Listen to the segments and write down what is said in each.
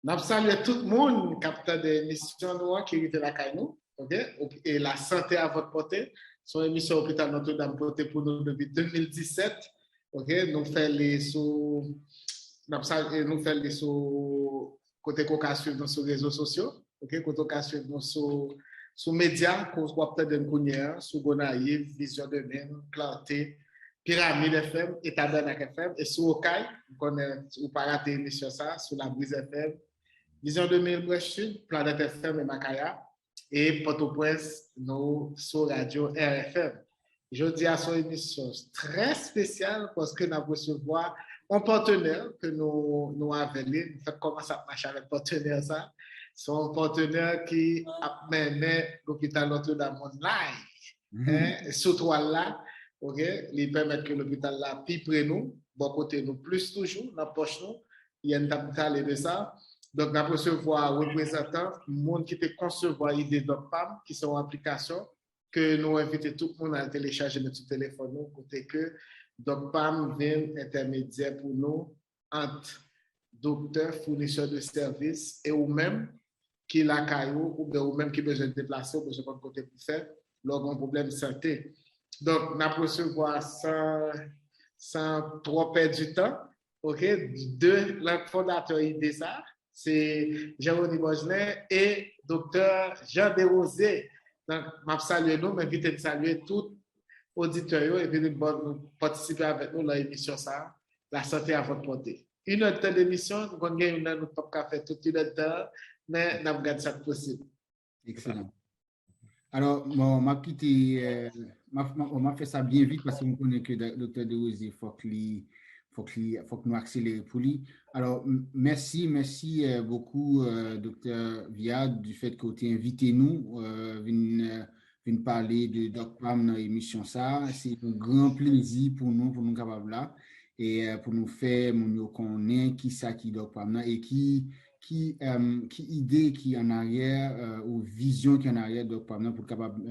Nous saluons tout le monde, capteur des émissions qui était la CAINO, ok? Et la santé à votre portée. Son émission Hôpital Notre-Dame portée pour nous depuis 2017. Ok? Nous faisons les sous, nous faisons les sous côté caucasieux dans les réseaux sociaux. Ok? Côté caucasieux dans sous médias, qu'on soit peut-être de Kounière, sous Gonaïve, Vision de Même, Clarté, Pyramide FM et Tabernacle FM. Et sous Okaï, vous pas rater l'émission ça, sous la Brise FM. Vision 2000 Brèche Sud, Planète FM et Macaya, et Port-au-Prince, nous, sur Radio RFM. Je dis à son émission très spéciale parce que nous recevoir un partenaire que nous avons. Nous faisons comment ça marche avec partenaire ça. C'est un partenaire qui a mené l'hôpital Notre-Dame online. Surtout là, ok, il permet que l'hôpital là, plus près nous, bon côté nous, plus toujours, dans la poche nous, il y a une table de ça. Donc, nous recevoir représentants, monde qui te concevoir l'idée d'OPAM, qui sont en application, que nous invitons tout le monde à télécharger notre téléphone, côté que DocPam vient intermédiaire pour nous entre docteurs, fournisseurs de services et ou-même qui la caillou ou bien ou-même qui besoin de déplacer ou besoin de côté pour faire leur problème de santé. Donc, nous recevoir sans trop perdre du temps, ok, de le fondateur IDESA, c'est Jérôme Bojnet et docteur Jean Desrosiers. Donc, je salue nous, je m'invite à saluer tous les auditeurs et puis participer avec nous dans l'émission ça, la santé à votre portée. Une heure d'émission, nous avons une heure, nous ne pouvons pas faire toute une heure, mais nous avons ça possible. Excellent. Alors, bon, m'a fait ça bien vite parce que je connais que le docteur Desrosiers, il faut que nous accélérions pour lui. Alors, merci beaucoup, docteur Viad, du fait que vous avez invité nous, venir parler de DocPam dans l'émission ça. C'est un grand plaisir pour nous capables là, et pour nous faire nous connaître qui ça qui DocPam et qui idée qui en arrière ou vision qui en arrière DocPam pour capable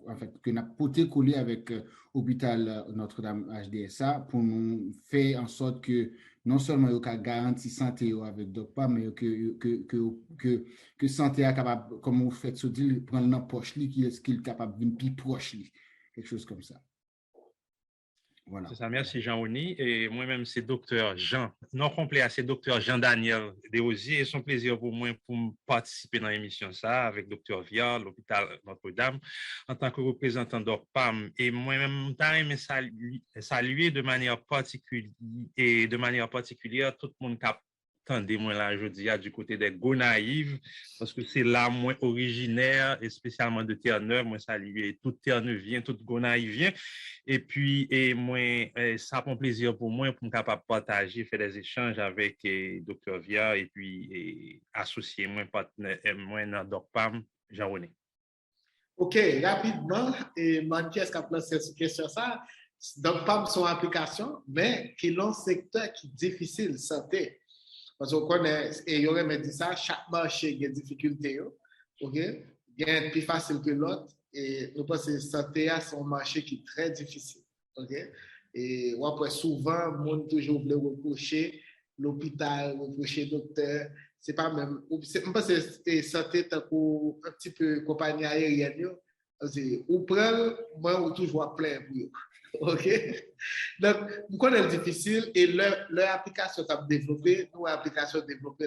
en fait que n'a poté coller avec hôpital Notre-Dame HDSA pour nous faire en sorte que non seulement il y a garantie santé avec DocPam mais que santé est capable comme vous faites se dire prendre dans poche li qui est capable d'une plus proche li, quelque chose comme ça. Voilà. C'est ça, merci Jean-Oni. Et moi-même, c'est docteur Jean, non complet, c'est docteur Jean-Daniel Desrosiers. Et c'est un plaisir pour moi pour participer dans l'émission ça avec docteur Via, l'hôpital Notre-Dame, en tant que représentant d'OPAM. Et moi-même, je saluer de manière particulière tout le monde qui a attendez-moi là, je dis, du côté des Gonaïves, parce que c'est là, moi, originaire, et spécialement de Terre-Neuve, moi, saluer toute Terre-Neuvien, toute Gonaïvien, et puis, moi, ça prend plaisir pour moi, pour me capable partager, faire des échanges avec Dr. Via, et puis, associer moi, partenaire, moi, dans DocPam, Jean-René. OK, rapidement, et Manki, est-ce qu'on peut cette question ça? DocPam, son application, mais qui est un secteur qui est difficile, santé. Parce qu'on connaît, et il y aurait dit ça, chaque marché a des difficultés. OK? Il y a un plus facile que l'autre. Et nous pensons que la santé, c'est un marché qui est très difficile. OK? Et après, souvent, le monde toujours veut reprocher l'hôpital, reprocher le docteur. C'est pas même. Je pense que la santé est un petit peu compagnie aérienne. Ou prend, moi, ou toujours plein pour eux. OK? Donc, nous connaissons difficile et leur application est développée, nous, application développée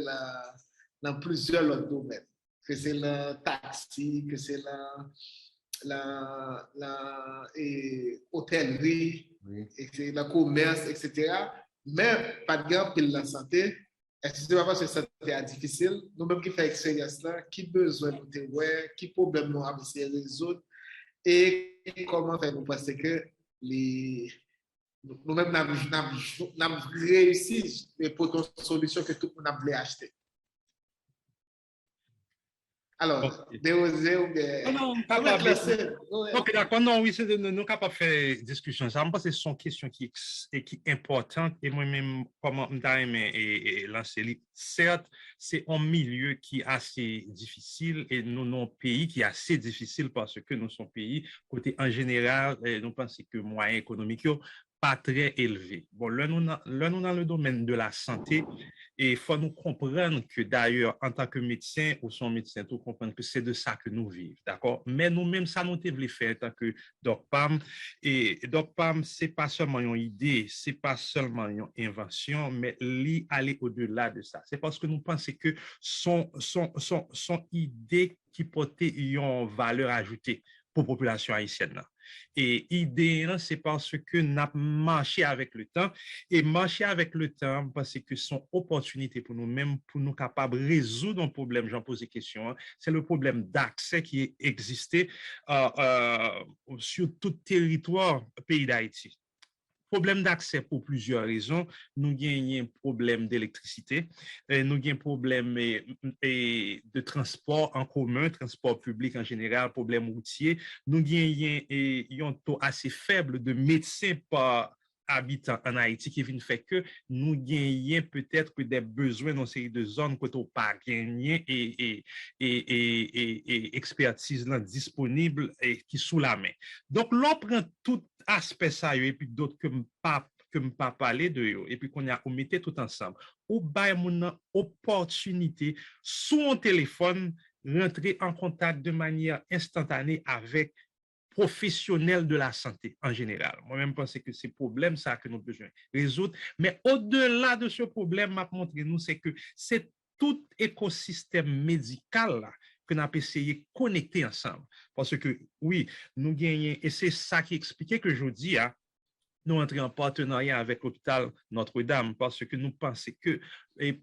dans plusieurs autres domaines. Que c'est le taxi, que c'est la hôtellerie, oui. Et que c'est le commerce, etc. Mais, pas de gain pour la santé. Est-ce que c'est pas parce que la santé est difficile? Nous-mêmes qui faisons l'expérience là, qui besoin de nous, qui problème nous avons essayé de résoudre et comment faire nous penser que nous-mêmes avons réussi pour une solution que tout le monde a voulu acheter. Alors, Desrosiers ou bien... Non, ok, d'accord. Non, oui, c'est nous capables de faire discussion. Ça me pense que ce sont des questions qui sont importantes. Et moi-même, comment je lancer. Certes, c'est un milieu qui est assez difficile et nous avons un pays qui est assez difficile parce que nous sommes pays, côté en général, nous pensons que moyens économiques pas très élevé. Bon, là, nous dans le domaine de la santé, et il faut nous comprendre que d'ailleurs, en tant que médecin ou son médecin, tout comprendre que c'est de ça que nous vivons, d'accord? Mais nous-mêmes, ça nous devons faire en tant que DocPam. Et DocPam, c'est pas seulement une idée, c'est pas seulement une invention, mais aller au-delà de ça. C'est parce que nous pensons que son idée qui portait une valeur ajoutée pour la population haïtienne. Et l'idée, c'est parce que nous avons marché avec le temps. Et marcher avec le temps, parce que son opportunité pour nous-mêmes, pour nous capables de résoudre un problème, j'en pose des questions, c'est le problème d'accès qui existait sur tout territoire pays d'Haïti. Problème d'accès pour plusieurs raisons. Nous gagnons un problème d'électricité, nous gagnons un problème de transport en commun, transport public en général, problème routier. Nous gagnons un taux assez faible de médecins par habitant en Haïti qui vient fait que nous gagnons peut-être que des besoins dans une série de zones que nous pas gagné et expertise là, disponible et qui sous la main. Donc, l'on prend tout aspect ça et puis d'autres que me pas parler de yo et puis qu'on a ometté tout ensemble ou ba mon opportunité sur un téléphone rentrer en contact de manière instantanée avec professionnels de la santé en général. Moi-même, je pense que c'est problème ça que nous devons besoin résoudre. Mais au-delà de ce problème, m'a montré nous, c'est que c'est tout écosystème médical là, que nous avons essayé de connecter ensemble. Parce que, oui, nous gagnons, et c'est ça qui expliquait que je dis, nous entrons en partenariat avec l'hôpital Notre-Dame parce que nous pensons que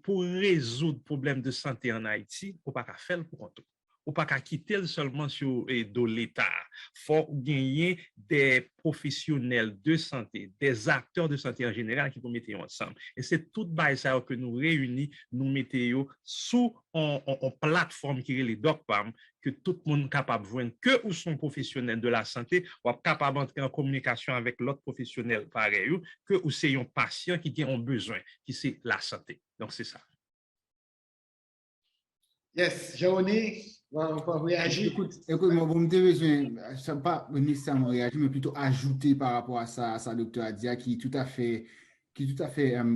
pour résoudre le problème de santé en Haïti, on ne peut pas faire pour compte. On ne peut pas quitter seulement sur de l'État. Il faut gagner des professionnels de santé, des acteurs de santé en général qui nous mettent ensemble. Et c'est tout ça que nous réunissons, nous mettons sous une plateforme qui est les DocPam, que tout le monde est capable de voir que ou sont professionnels de la santé, ou est capable d'entrer en communication avec l'autre professionnel pareil, que ou c'est un patient qui a un besoin, qui c'est la santé. Donc, c'est ça. Yes, Jean-René, on peut réagir. Écoute, moi, vous me besoin, ça pas nécessairement réagir, mais plutôt ajouter par rapport à ça, docteur Adia, qui est tout à fait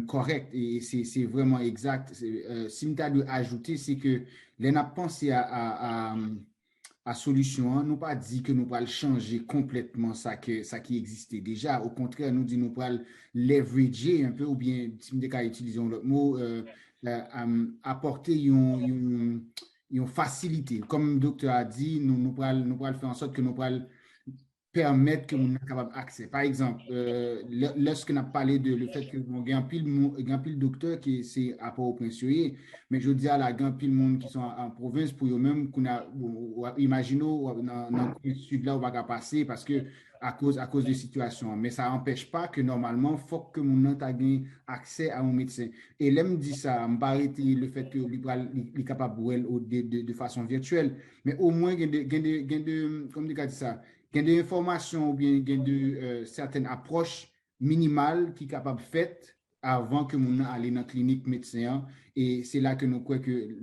correct et c'est vraiment exact. Si je dois ajouter, c'est que l'on a pensé à solution, nous pas dit que nous pas changer complètement ça qui existait déjà. Au contraire, nous dit nous pas leverager un peu, ou bien, si nous utilisons le mot, apporter une facilité. Comme le docteur a dit, nous allons faire en sorte que nous allons permettre que nous soyons capables d'accès. Par exemple, lorsqu'on a parlé de le fait que nous avons un pile docteur qui c'est à Port-au-Prince, mais je dis à la grand pile monde qui sont en province pour eux-mêmes qu'on a imaginons dans le sud là où on va passer parce que à cause de situation. Mais ça n'empêche pas que normalement, il faut que mon ait accès à un médecin. Et là, me dit ça, me paraît le fait que est capable de façon virtuelle, mais au moins, il y a comme dit ça, il y a des informations ou bien il y a de certaines approches minimales qui sont capables de faire avant que mon aller dans la clinique médecin. Et c'est là que nous croyons que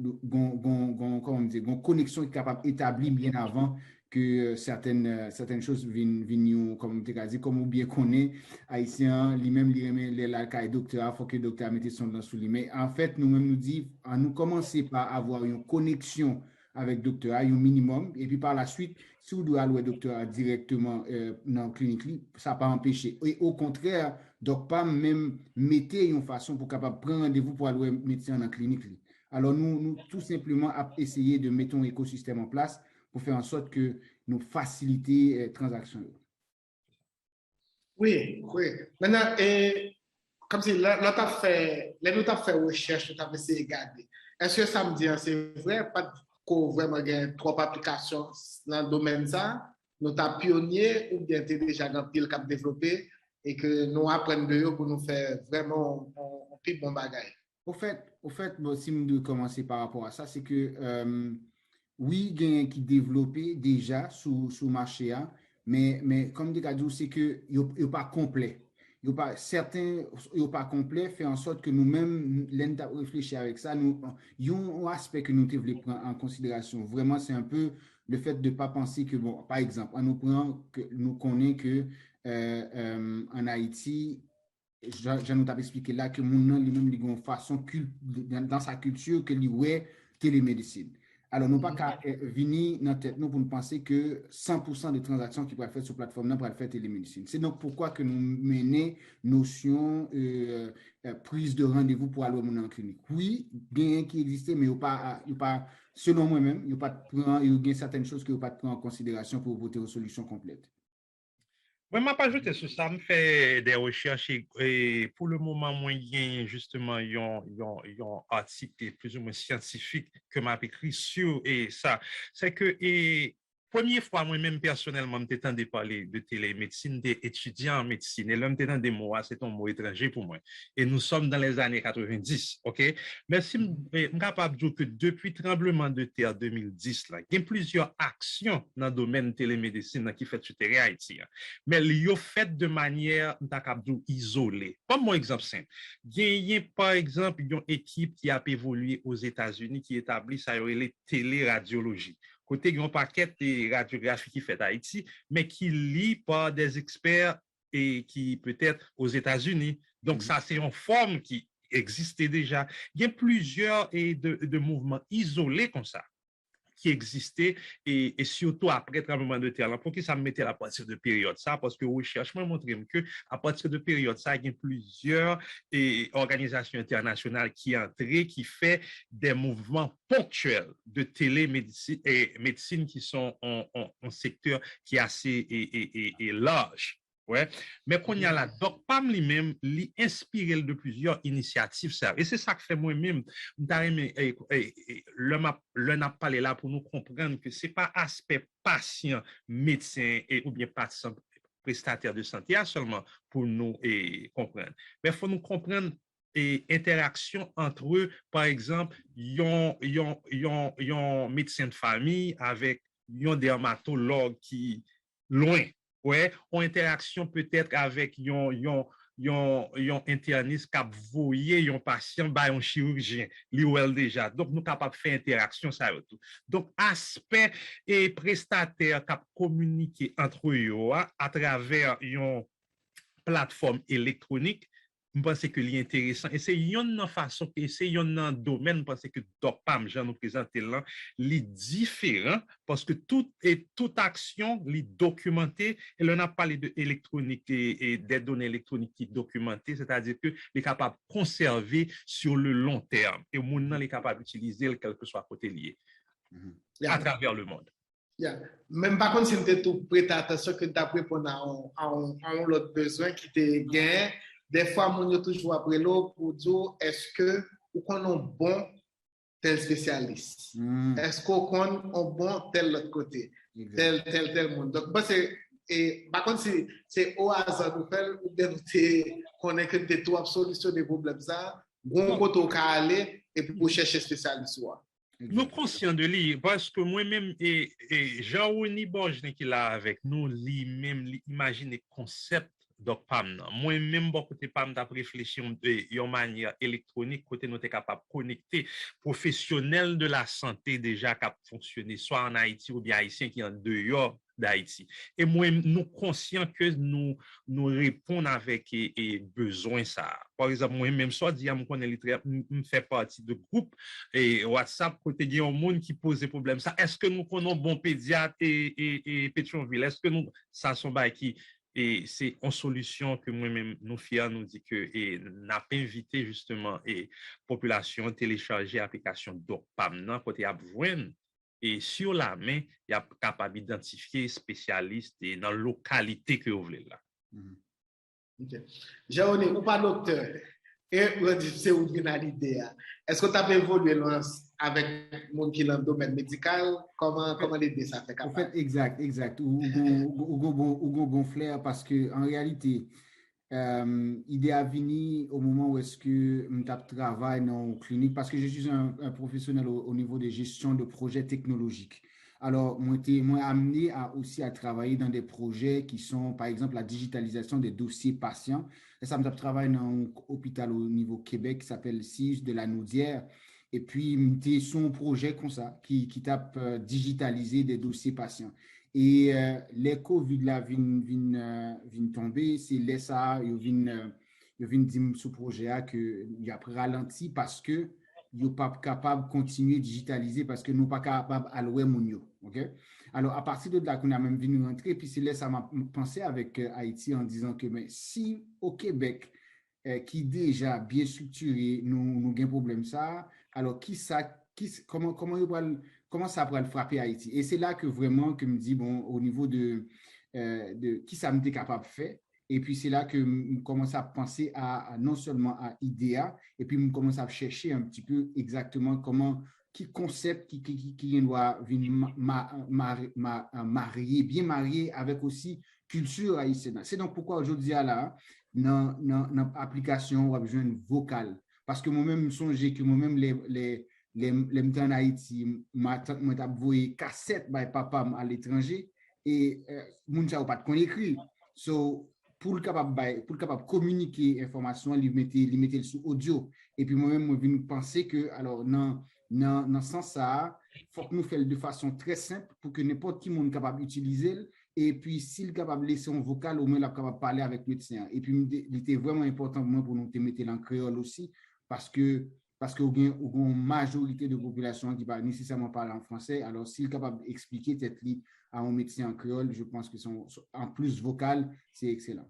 une connexion est capable d'établir bien avant que certaines choses viennent comme tu as dit, comme on bien connaît, haïtien, lui-même, les docteur, il faut que le docteur mette son nom sous lui. Mais en fait, nous-mêmes nous dit, nous commencer par avoir une connexion avec le docteur, un minimum, et puis par la suite, si vous devez aller au docteur directement dans la clinique, ça n'a pas empêché. Et au contraire, donc pas même mettre une façon pour capable prendre rendez-vous pour aller au médecin dans la clinique. Alors, nous tout simplement essayer de mettre un écosystème en place pour faire en sorte que nous faciliter les transactions. Oui. Maintenant, comme si là, nous avons fait recherche, nous avons essayé de regarder. Est-ce que ça me dit, c'est vrai, pas qu'on vraiment gagne trop d'applications dans le domaine ça, nous sommes pionniers ou bien tu déjà dans le cap développé et que nous apprenons de eux pour nous faire vraiment un plus bon bagage. Au fait, bon, si nous devons commencer par rapport à ça, c'est que oui, il y a qui développé déjà sous marché, mais comme dit Kadou, c'est que il n'est pas complet. Il n'est pas certain, il n'est pas complet, fait en sorte que nous-mêmes, l'on réfléchir avec ça, il y a un aspect que nous devons prendre en considération. Vraiment, c'est un peu le fait de ne pas penser que, bon, par exemple, nous connaissons que en Haïti, je nous t'avais expliqué là que mon nom lui-même il a une façon dans sa culture que lui ouais télémédecine. Alors nous pas qu'à venir dans tête nous pour nous penser que 100% des transactions qui pourraient faire sur plateforme là pourraient faire télémédecine. C'est donc pourquoi que nous menons notion prise de rendez-vous pour aller en clinique. Oui, bien qui existait mais il pas selon moi-même, il y a certaines choses que vous pas prendre en considération pour voter aux solutions complètes. Oui, je ne pas ajouter sur ça, je fais des recherches et pour le moment, moi, il y a justement un article plus ou moins scientifique que m'a écrit sur et ça. C'est que, première fois, moi-même, personnellement, je t'entendais parler de télémédecine, des étudiants en médecine. Et là, je t'entendais moi, c'est un mot étranger pour moi. Et nous sommes dans les années 90, OK? Mais si je suis capable de dire que depuis le tremblement de terre 2010, là, il y a plusieurs actions dans le domaine de télémédecine qui fait sur terrain Haïti. Mais ils sont fait de manière isolée. Comme mon exemple simple, il y a par exemple une équipe qui a évolué aux États-Unis qui établit ça les téléradiologies. Côté il y a un paquet de radiographie qui fait à Haïti, mais qui lit par des experts et qui peut-être aux États-Unis. Donc ça c'est une forme qui existait déjà. Il y a plusieurs de mouvements isolés comme ça qui existait et surtout après le tremblement de terre. Pour qui ça me mettait à partir de période ça? Parce que recherche m'a montré que à partir de période ça, il y a plusieurs organisations internationales qui entrent, qui fait des mouvements ponctuels de télémédecine et médecine qui sont en secteur qui est assez large. Ouais. Mais qu'on y a là, donc PAM lui-même, lui inspiré de plusieurs initiatives. Ça. Et c'est ça que fait moi-même. Le n'a pas là pour nous comprendre que ce n'est pas aspect patient, médecin ou bien patient, prestataire de santé seulement pour nous comprendre. Mais il faut nous comprendre et interaction entre eux, par exemple, yon médecin de famille avec un dermatologue qui loin. Ouais, en interaction peut-être avec un interniste qui a voyé un patient par un chirurgien, lui déjà. Donc, nous sommes capables de faire interaction, ça tout. Donc, aspect et prestataire qui communiquer entre eux à travers une plateforme électronique, je pense que c'est intéressant. Et c'est une façon, et c'est un domaine, je pense que DocPam, je nous présente là, est différent parce que toute action est documentée. Et là, on a parlé d'électronique et des données électroniques qui sont documentées, c'est-à-dire que est capable de conserver sur le long terme. Et le monde est capable d'utiliser quel que soit côté lié à travers le monde. Yeah. Même par contre, si tu es tout prêt à attention que tu as répondu à un autre besoin qui te gagne, des fois, on est toujours après l'autre pour dire est-ce que ou qu'on a un bon tel spécialiste? Est-ce qu'on a un bon tel autre côté? Tel monde. Donc, par contre, c'est au hasard nous faire ou bien nous connaît que tu as solutionné des problèmes ça, bon côté au cas aller et pour chercher spécialiste. Nous sommes conscients de lui parce que moi-même et Jean-René Borges qui est là avec nous, lui-même imagine le concept de PAM. Moi-même, côté PAM, j'ai réfléchi de manière électronique, côté nous sommes capables de connecter professionnels de la santé déjà qui fonctionné soit en Haïti ou bien haïtiens qui sont en dehors d'Haïti. Et moi, nous conscients que nous répondons avec besoin ça. Par exemple, moi-même, soit dit à me fait partie de groupe et WhatsApp, côté il y a un monde qui pose des problèmes. Ça, est-ce que nous connaissons bon pédiatre et Pétionville? Est-ce que nous, ça sont qui et c'est en solution que moi-même, nous fiers nous dit que et n'a pas invité justement et population télécharger l'application DocPam côté à et sur la main, il y a capable d'identifier spécialistes et dans la localité que vous voulez là. Okay. Jean-René, ou pas docteur, et c'est où vient l'idée. Est-ce que tu as évolué avec le monde qui est dans le domaine médical? Comment l'idée ça fait capable? En fait, exact. Ou bon flair parce que en réalité, l'idée a venu au moment où est-ce que je travaille dans une clinique parce que je suis un professionnel au niveau de gestion de projets technologiques. Alors, moi, amené aussi à travailler dans des projets qui sont, par exemple, la digitalisation des dossiers patients. Et ça, je travaille dans un hôpital au niveau Québec qui s'appelle CIUS de la Naudière. Et puis, c'est son projet comme ça qui tape digitaliser des dossiers patients. et les COVID là viennent tomber, c'est là ça, ils viennent dire sur projet que il a ralenti parce que ils pas capable de continuer à digitaliser parce que nous pas capable allouer mon yo, OK? Alors à partir de là qu'on a même venu rentrer, puis c'est là ça m'a pensé avec Haïti en disant que mais si au Québec qui déjà bien structuré, nous avons un problème ça, alors comment ça pourrait frapper Haïti? Et c'est là que vraiment que me dit, bon, au niveau de qui ça m'était capable de faire. Et puis c'est là que je commence à penser non seulement à IDEA, et puis je commence à chercher un petit peu exactement qui concept qui doit venir bien marier avec aussi culture haïtienne. C'est donc pourquoi aujourd'hui là, dans l'application, on a besoin de vocal. Parce que moi-même, je songe que moi-même, les temps en Haïti, moi, j'ai envoyé cassette by papa à l'étranger et moun sa ou pas de qu'on écrit. So, pour le capable communiquer information, il mettait sous audio. Et puis moi-même, je viens penser que, alors, dans ce sens-là, il faut que nous fassions de façon très simple pour que n'importe qui monde capable d'utiliser. Et puis, s'il est capable de laisser un vocal, au moins, il est capable de parler avec le médecin. Et puis, il était vraiment important pour moi pour nous mettre en créole aussi, parce qu'il y a une majorité de population qui ne parle nécessairement parler en français. Alors, s'il est capable d'expliquer peut-être à un médecin en créole, je pense que en plus vocal, c'est excellent.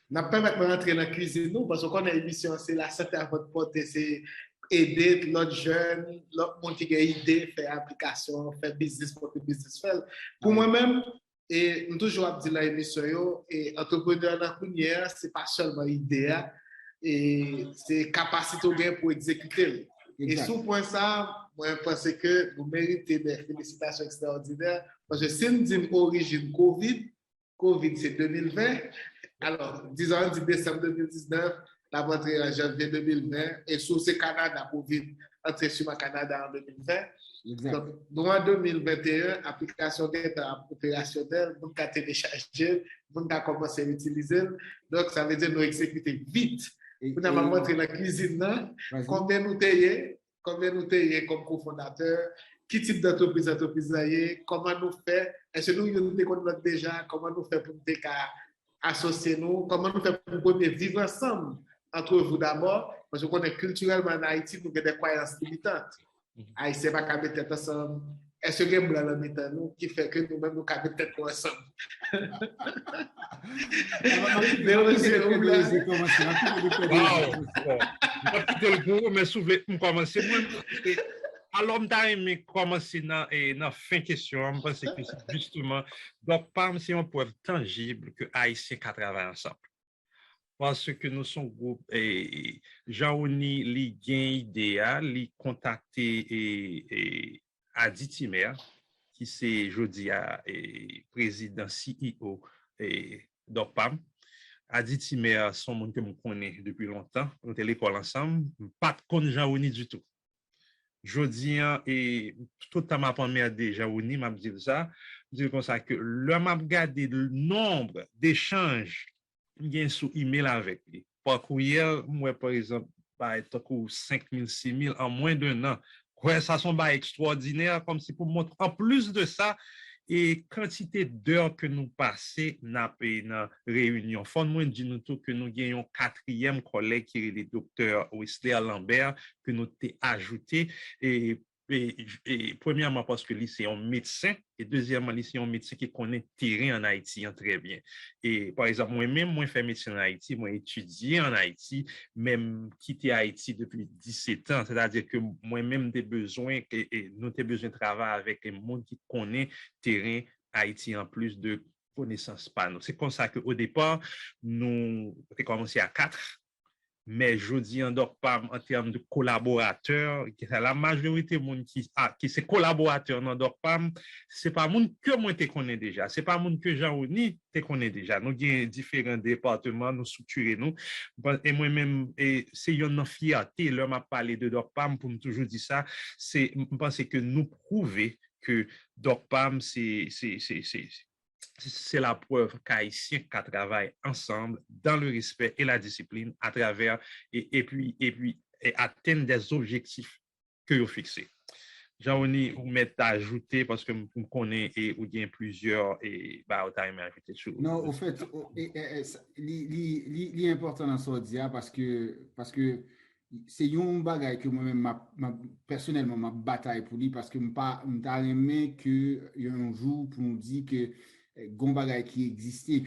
N'a pas maintenant rentrer dans la cuisine, nous, parce qu'on a une émission, c'est la santé à votre portée, c'est aider l'autre jeune, l'autre monde qui a idée, faire application, faire business pour que business fait. Pour moi-même, et nous toujours dit la émission, et entrepreneur dans la première, c'est pas seulement idée, et c'est capacité bien pour exécuter. Exact. Et sous point ça, moi, je pense que vous méritez des félicitations extraordinaires, parce que si nous disons origine COVID, c'est 2020. Alors, disons, du décembre 2019, la rentrée en janvier 2020, et sous ce Canada, COVID, entrée sur le Canada en 2020. Exact. Donc, nous, en 2021, l'application est opérationnelle, nous avons téléchargé, nous avons commencé à l'utiliser. Donc, ça veut dire nous exécuter vite. Nous avons montré la cuisine, combien nous payons comme cofondateur, qui type d'entreprise comment nous faire, est-ce que nous connaissons déjà, comment nous faire pour nous associer nous, comment nous faire pour vivre ensemble entre vous d'abord, parce qu'on est culturellement en Haïti, nous avons des croyances limitantes. Haïti, pas qu'à mettre ensemble. Est-ce qu'il y a un blanc dans nous qui fait que nous-mêmes nous avons tête ensemble? Mais souvent, on commence. Alors, je commencer dans la fin question. Je pense que c'est justement, donc, c'est une preuve tangible que Haïtiens travaillent ensemble. Parce que nous sommes groupe et Jean-Oni li gen idéal, li contacté Adi Timer, qui c'est jodi a président CEO d'Orpam. Adi Timer, son monde que je connais depuis longtemps, on était à l'école ensemble, pas de connaître Jean-Oni du tout. Jodi et tout à ma première de Jean-Oni m'a dit ça, je dis comme ça que le m'a regardé le nombre d'échanges bien sous email avec lui. Par courriel, moi, par exemple, bah, 5 000, 6 000 en moins d'un an. Ouais, ça sont bah, extraordinaire, comme si pour montrer. En plus de ça, et quantité d'heures que nous passons dans la réunion. Faut nous dire nous tout que nous gagnons 4e collègue qui est le docteur Wesley Lambert que nous t'ai ajouté et premièrement parce que lui c'est un médecin et deuxièmement lui c'est un médecin qui connaît le terrain en Haïti très bien. Et par exemple moi-même moi fais médecine en Haïti, moi étudié en Haïti, même quitté Haïti depuis 17 ans, c'est-à-dire que moi-même des besoins et nous avons besoin de travailler avec les monde qui connaît terrain Haïti en plus de connaissances pas nous. C'est comme ça qu'au départ nous avons commencé à 4. Mais je dis en termes de collaborateurs, la majorité de monde qui c'est collaborateur dans Dorpam, c'est pas monde que moi te connais déjà, c'est pas monde que Jean-Oni te connais déjà. Nous avons différents départements, nous structurons nous. Et moi-même, c'est une fierté, l'homme a parlé de Dorpam pour me toujours dire ça, c'est penser que nous prouver que Dorpam c'est la preuve qu'Haïtiens qui travaillent ensemble dans le respect et la discipline à travers et puis atteindre des objectifs que vous fixez. Jean-Oni, ou mettre à ajouter parce que vous connaissez et ou bien plusieurs et bah, au time ajouter sur. Non, au fait, l'important dans ce dia parce que c'est un bagage que moi-même personnellement ma bataille pour lui parce que m'ta aimé que y a un jour pour nous dire que gon bagage qui existait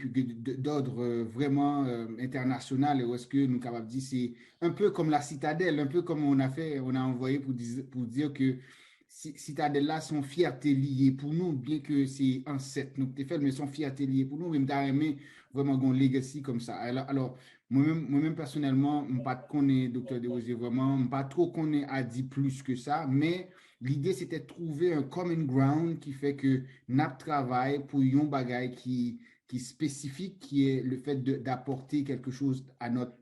d'ordre vraiment international et où est-ce que nous capables de dire c'est un peu comme la citadelle, un peu comme on a envoyé pour dire que Citadelle là, son fierté liée pour nous, bien que c'est ancêtre nous te fait, mais son fierté liée pour nous, même d'aimer vraiment un legacy comme ça. Alors moi-même personnellement, je ne pas connaître Dr. Desrosiers vraiment, je ne pas trop connaître à dire plus que ça, mais l'idée c'était de trouver un common ground qui fait que nous travaillons pour un bagage qui est spécifique, qui est le fait d'apporter quelque chose à notre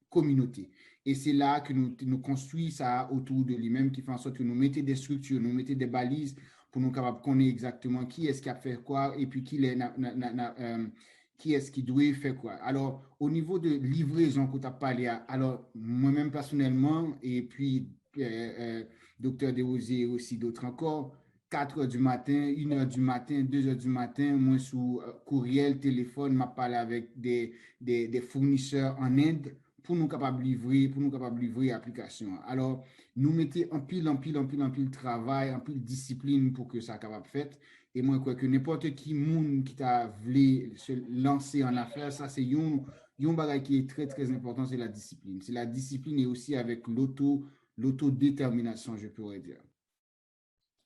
communauté. Et c'est là que nous construisons ça autour de lui-même, qui fait en sorte que nous mettons des structures, nous mettons des balises pour nous capables de connaître exactement qui est-ce qui a fait quoi et puis qui est-ce qui doit faire quoi. Alors, au niveau de livraison que tu as parlé, alors moi-même personnellement, et puis Dr. Desrosiers et aussi d'autres encore, 4 heures du matin, 1 heure du matin, 2 heures du matin, moi sous courriel, téléphone, m'a parlé avec des fournisseurs en Inde pour nous capables de livrer l'application. Alors, nous mettons en pile travail, en pile discipline pour que ça soit capable de faire. Et moi, je crois que n'importe qui monde qui t'a voulu se lancer en affaires, ça c'est un bagage qui est très, très important, c'est la discipline. C'est la discipline et aussi avec l'autodétermination, je pourrais dire.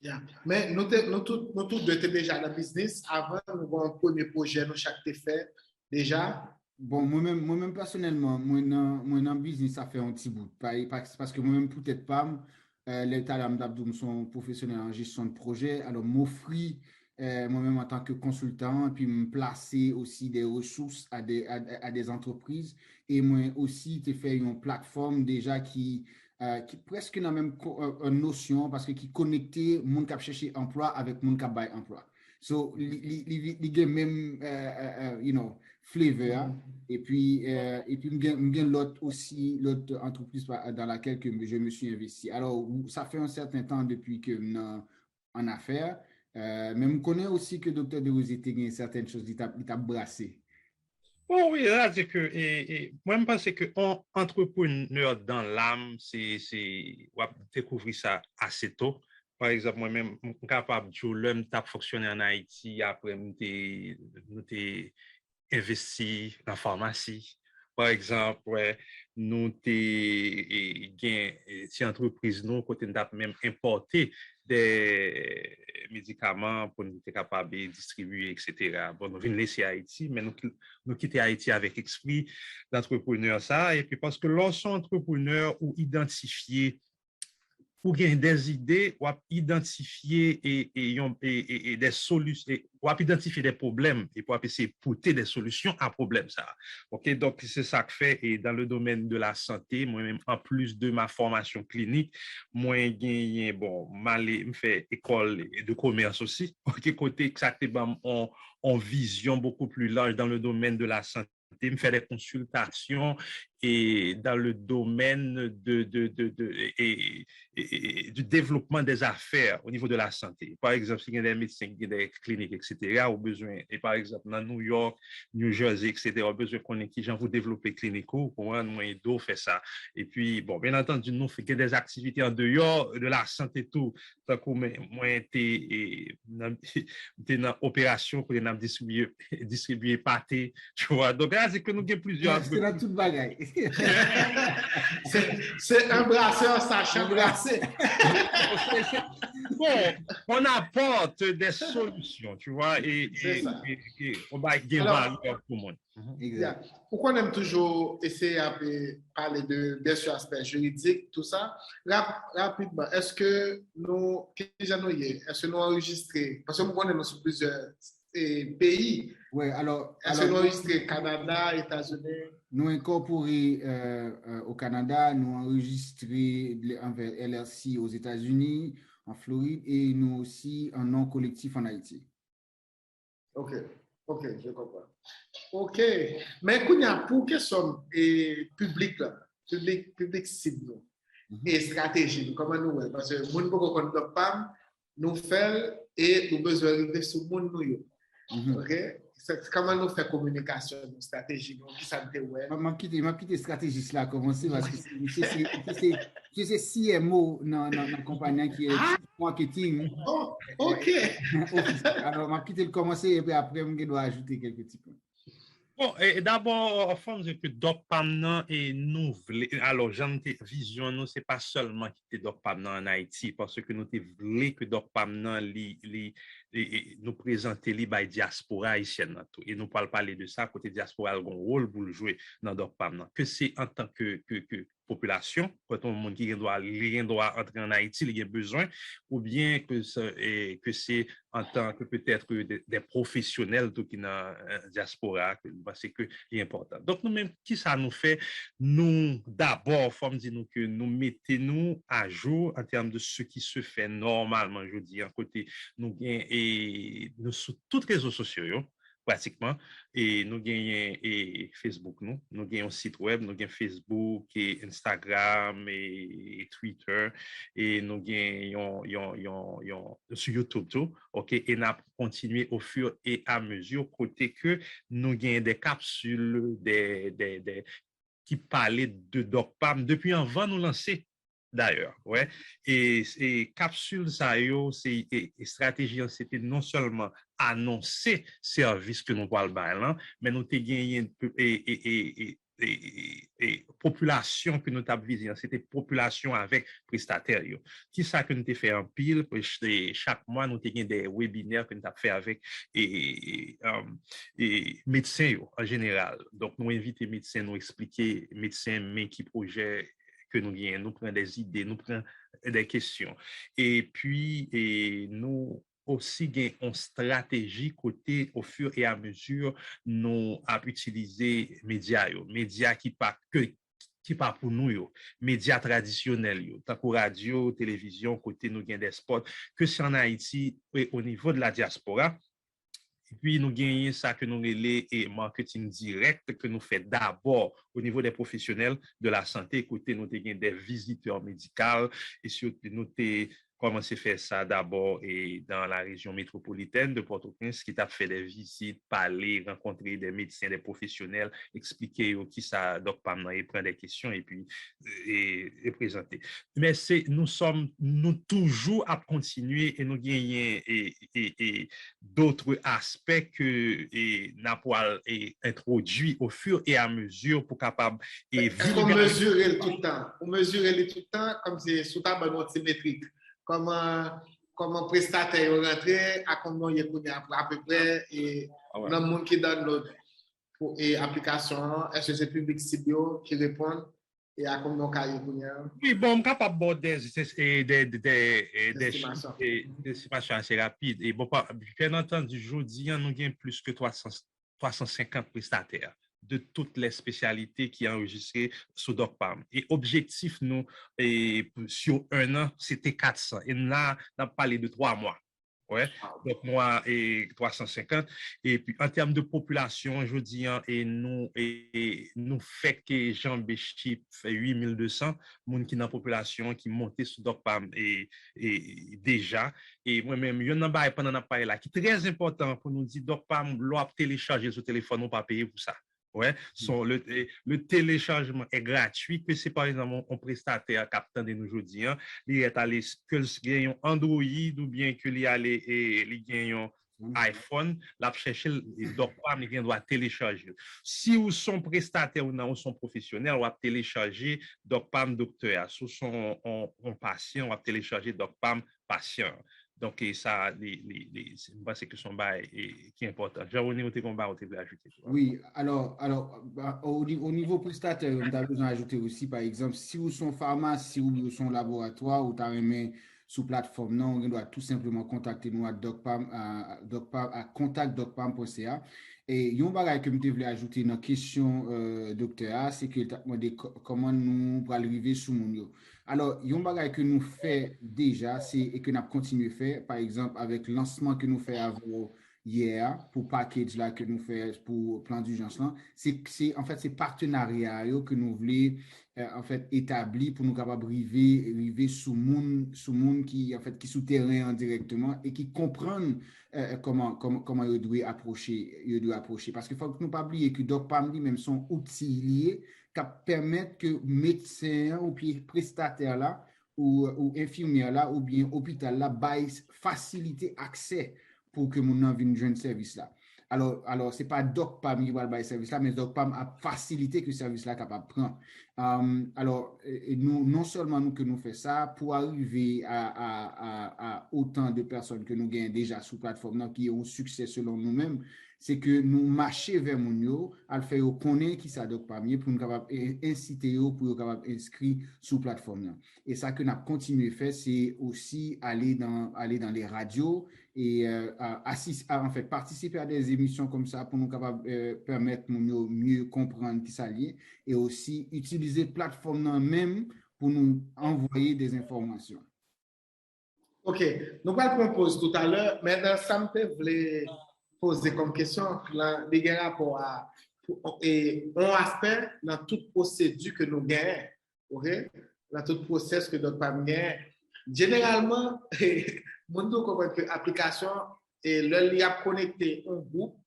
Yeah. Mais nous tous étions déjà dans le business avant nous avons un premier projet, nous chaque fait déjà. Bon, moi-même personnellement, moi dans le business, ça fait un petit bout. Parce que moi-même, peut-être pas, l'État d'Abdoum sont professionnels en gestion de projet. Alors, m'offrir moi-même en tant que consultant, puis me placer aussi des ressources à des entreprises. Et moi aussi, tu fais une plateforme déjà qui presque n'a même une notion parce que qui connectait mon cap chercher emploi avec mon cap bail emploi. So, il même, flavor. Et puis l'autre aussi, l'autre entreprise dans laquelle que je me suis investi. Alors, ça fait un certain temps depuis que en affaires. Mais je connais aussi que Dr. Desrosiers a certaines choses, il t'a brassé. Oh oui, là, c'est que, moi, je pense que entrepreneur dans l'âme, on va découvrir ça assez tôt. Par exemple, moi-même, je suis capable de dire, l'homme t'a fonctionné en Haïti, après, nous t'ai investi dans la pharmacie. Par exemple, ouais, nous t'ai gain si entreprise nous côté nous même importé des médicaments pour nous être capable de distribuer, etc. Bon, nous venons laisser Haïti, mais nous quitter Haïti avec esprit d'entrepreneur ça. Et puis parce que lorsqu'on entrepreneur ou identifier pour gagner des idées, ou identifier et des solutions, ou identifier des problèmes et pour essayer de porter des solutions à problème ça. OK, donc c'est ça que fait et dans le domaine de la santé, moi-même en plus de ma formation clinique, moi gagné bon, me fait école de commerce aussi. OK, côté exactement en vision beaucoup plus large dans le domaine de la santé, me faire des consultations et dans le domaine du développement des affaires au niveau de la santé. Par exemple, s'il y a des médecins, des cliniques, etc., au besoin, et par exemple, dans New York, New Jersey, etc., au besoin qu'on ait qui gens vous développer cliniques, pour moi, nous fait ça. Et puis, bon, bien entendu, nous faisons des activités en dehors de la santé, tout. Tant que moi, j'étais dans l'opération pour distribuer pâté, tu vois. Donc, là, c'est que nous avons plusieurs. C'est dans toute bagaille. C'est un brasseur sachant brasser. Bon, on apporte des solutions, tu vois, et on va gagner valeur pour le monde. Exact. Pourquoi on aime toujours essayer de parler de ce aspect juridique, tout ça? Rapidement, est-ce que nous enregistré? Parce que nous connaissons sur plusieurs pays. Oui, alors. Est-ce que nous enregistré Canada, États-Unis? Nous incorporés au Canada, nous enregistrés envers LRC aux États-Unis, en Floride, et nous aussi un nom collectif en Haïti. OK, je comprends. OK, mais pour que sommes public là, public cible, et stratégie. Comment nous, parce que nous ne pouvons pas nous faire et nous besoin d'arriver sur le monde nous. OK? Comment nous faire communication, stratégie, qui ça te ouais. Ma petite stratégie là a commencé parce que c'est CMO dans la compagnie qui est marketing. Oh, OK. Alors, ma petite commencé et puis après, je dois ajouter quelques petits points. Bon, et d'abord, il faut dire que DocPam est nouveau. Alors, j'en ai vision, nous, c'est pas seulement qui était DocPam en Haïti, parce que nous voulons que DocPam nous présenter les diaspora haïtienne. Et nous parler de ça, côté diaspora, a un rôle pour le jouer dans DocPam. Que c'est en tant que population, quand on monde qui doit entrer en Haïti, il y a besoin, ou bien que c'est en tant que peut-être des professionnels qui dans la diaspora, c'est que c'est important. Donc, nous-mêmes, qui ça nous fait? Nous, d'abord, faut me dire que nous mettons à jour en termes de ce qui se fait normalement, je dis, en côté, nous sur tous les réseaux sociaux, pratiquement, et nous gagnons Facebook, nous gagnons un site web, nous gagnons Facebook et Instagram et Twitter, et nous gagnons sur YouTube tout, ok, et nous continuer au fur et à mesure, côté que nous gagnons des capsules, qui parlaient de DocPam depuis avant nous lancer. D'ailleurs, ouais. Et capsule ça yo, c'est stratégie, c'était non seulement annoncer service que nous parlons là, mais nous t'ai gagné et population que nous avons visé, c'était population avec prestataires. Qui ça que nous t'ai fait en pile, chaque mois nous t'ai gagné des webinaires que nous avons fait avec médecins en général. Donc nous invitons les médecins, nous expliquer médecins, mais qui projet que nous gagnons, nous prenons des idées, nous prenons des questions. Et puis, nous aussi gagnons une stratégie côté au fur et à mesure, nous avons utilisé médias qui pas pour nous, médias traditionnels, tant que radio, télévision, côté nous gagnons des spots, que c'est en Haïti et au niveau de la diaspora. Et puis, nous gagnons ça que nous relais et marketing direct que nous faisons d'abord au niveau des professionnels de la santé. Écoutez, nous gagnons des visiteurs médicaux et surtout, nous avons commencé à faire ça d'abord et dans la région métropolitaine de Port-au-Prince, qui a fait des visites, parler, rencontrer des médecins, des professionnels, expliquer qui ça, DocPam, et prendre des questions et puis et présenter. Mais nous toujours à continuer et nous gagnons et d'autres aspects que Napoal introduit au fur et à mesure pour capable est-ce qu'on mesure tout le temps? On mesure tout le temps comme c'est sous ta bonne multimétrique. Comment prestataire rentré, à combien il y a à peu près et dans le monde qui download et application, est-ce que c'est public cible qui répond et à combien il y a? Oui, bon, on est capable des estimations assez rapides. Et bon, bien entendu, aujourd'hui, nous avons plus que 350 prestataires de toutes les spécialités qui sont enregistrées sur DocPam. Et objectif, nous, sur un an, c'était 400. Et là, on a parlé de 3 mois. Ouais, donc moi et 350 et puis en termes de population je dis et nous fait que Jean Béchip fait 8200 monde qui dans la population qui monté sur DocPam et déjà et moi-même il y en a pas pendant parler là qui est très important pour nous dire DocPam l'op télécharger sur téléphone on pas payer pour ça. Ouais, le téléchargement est gratuit, que c'est par exemple un prestataire captant de nous aujourd'hui, il est allé que gagne Android ou bien que il allé et il gagne iPhone, la chercher DocPam il doit télécharger. Si vous sont prestataire ou non, ou sont professionnels, on va télécharger DocPam docteur. Si vous sont un patient, on va télécharger DocPam patient. Donc, ça, c'est que son bail qui est important. Jean-René, vous avez ajouter. Oui, alors au niveau prestataire, on a besoin d'ajouter aussi, par exemple, si vous sont pharmacie ou vous sont laboratoire ou tu as remis sous plateforme, non, on doit tout simplement contacter nous à DocPam, à contact.docpam.ca. Et il y a un bagage que je voulais ajouter dans la question docteur, c'est que comment nous pour arriver sous mon. Alors, il y a un bagage que nous faisons déjà, et que nous continuons à faire, par exemple, avec le lancement que nous faisons hier pour package là que nous faisons pour plan d'urgence là, en fait c'est partenariat que nous voulons en fait établi pour nous capables arriver sous monde qui en fait qui souterrain directement et qui comprennent comment ils doivent approcher parce qu'il faut que nous pas oublier que DocPam lui même son outil lié qui permettent que médecin ou puis prestataire là ou infirmière là ou bien hôpital là bail faciliter accès pour que mon vienne joindre service là. Alors c'est pas DocPam qui va le service là, mais DocPam a facilité que le service là capable de prendre. Alors, nous, non seulement nous que nous faisons ça, pour arriver à autant de personnes que nous gagnons déjà sous plateforme qui ont succès selon nous-mêmes, c'est que nous marcher vers mon à le faire connaître qui ça DocPam pour nous capable inciter pour nous capable inscrire sous plateforme. Et ça que nous avons continué à faire, c'est aussi aller dans les radios et en fait participer à des émissions comme ça pour nous capable permettre nous mieux comprendre qui ça lié et aussi utiliser plateforme même pour nous envoyer des informations. OK, nous allons proposer tout à l'heure. Maintenant, ça me voulait poser comme question les rapport à et un aspect dans toute procédure que nous gagnons, OK? Dans tout process que notre PAM gagne. Généralement, nous comprenons que l'application et le lien connecté un groupe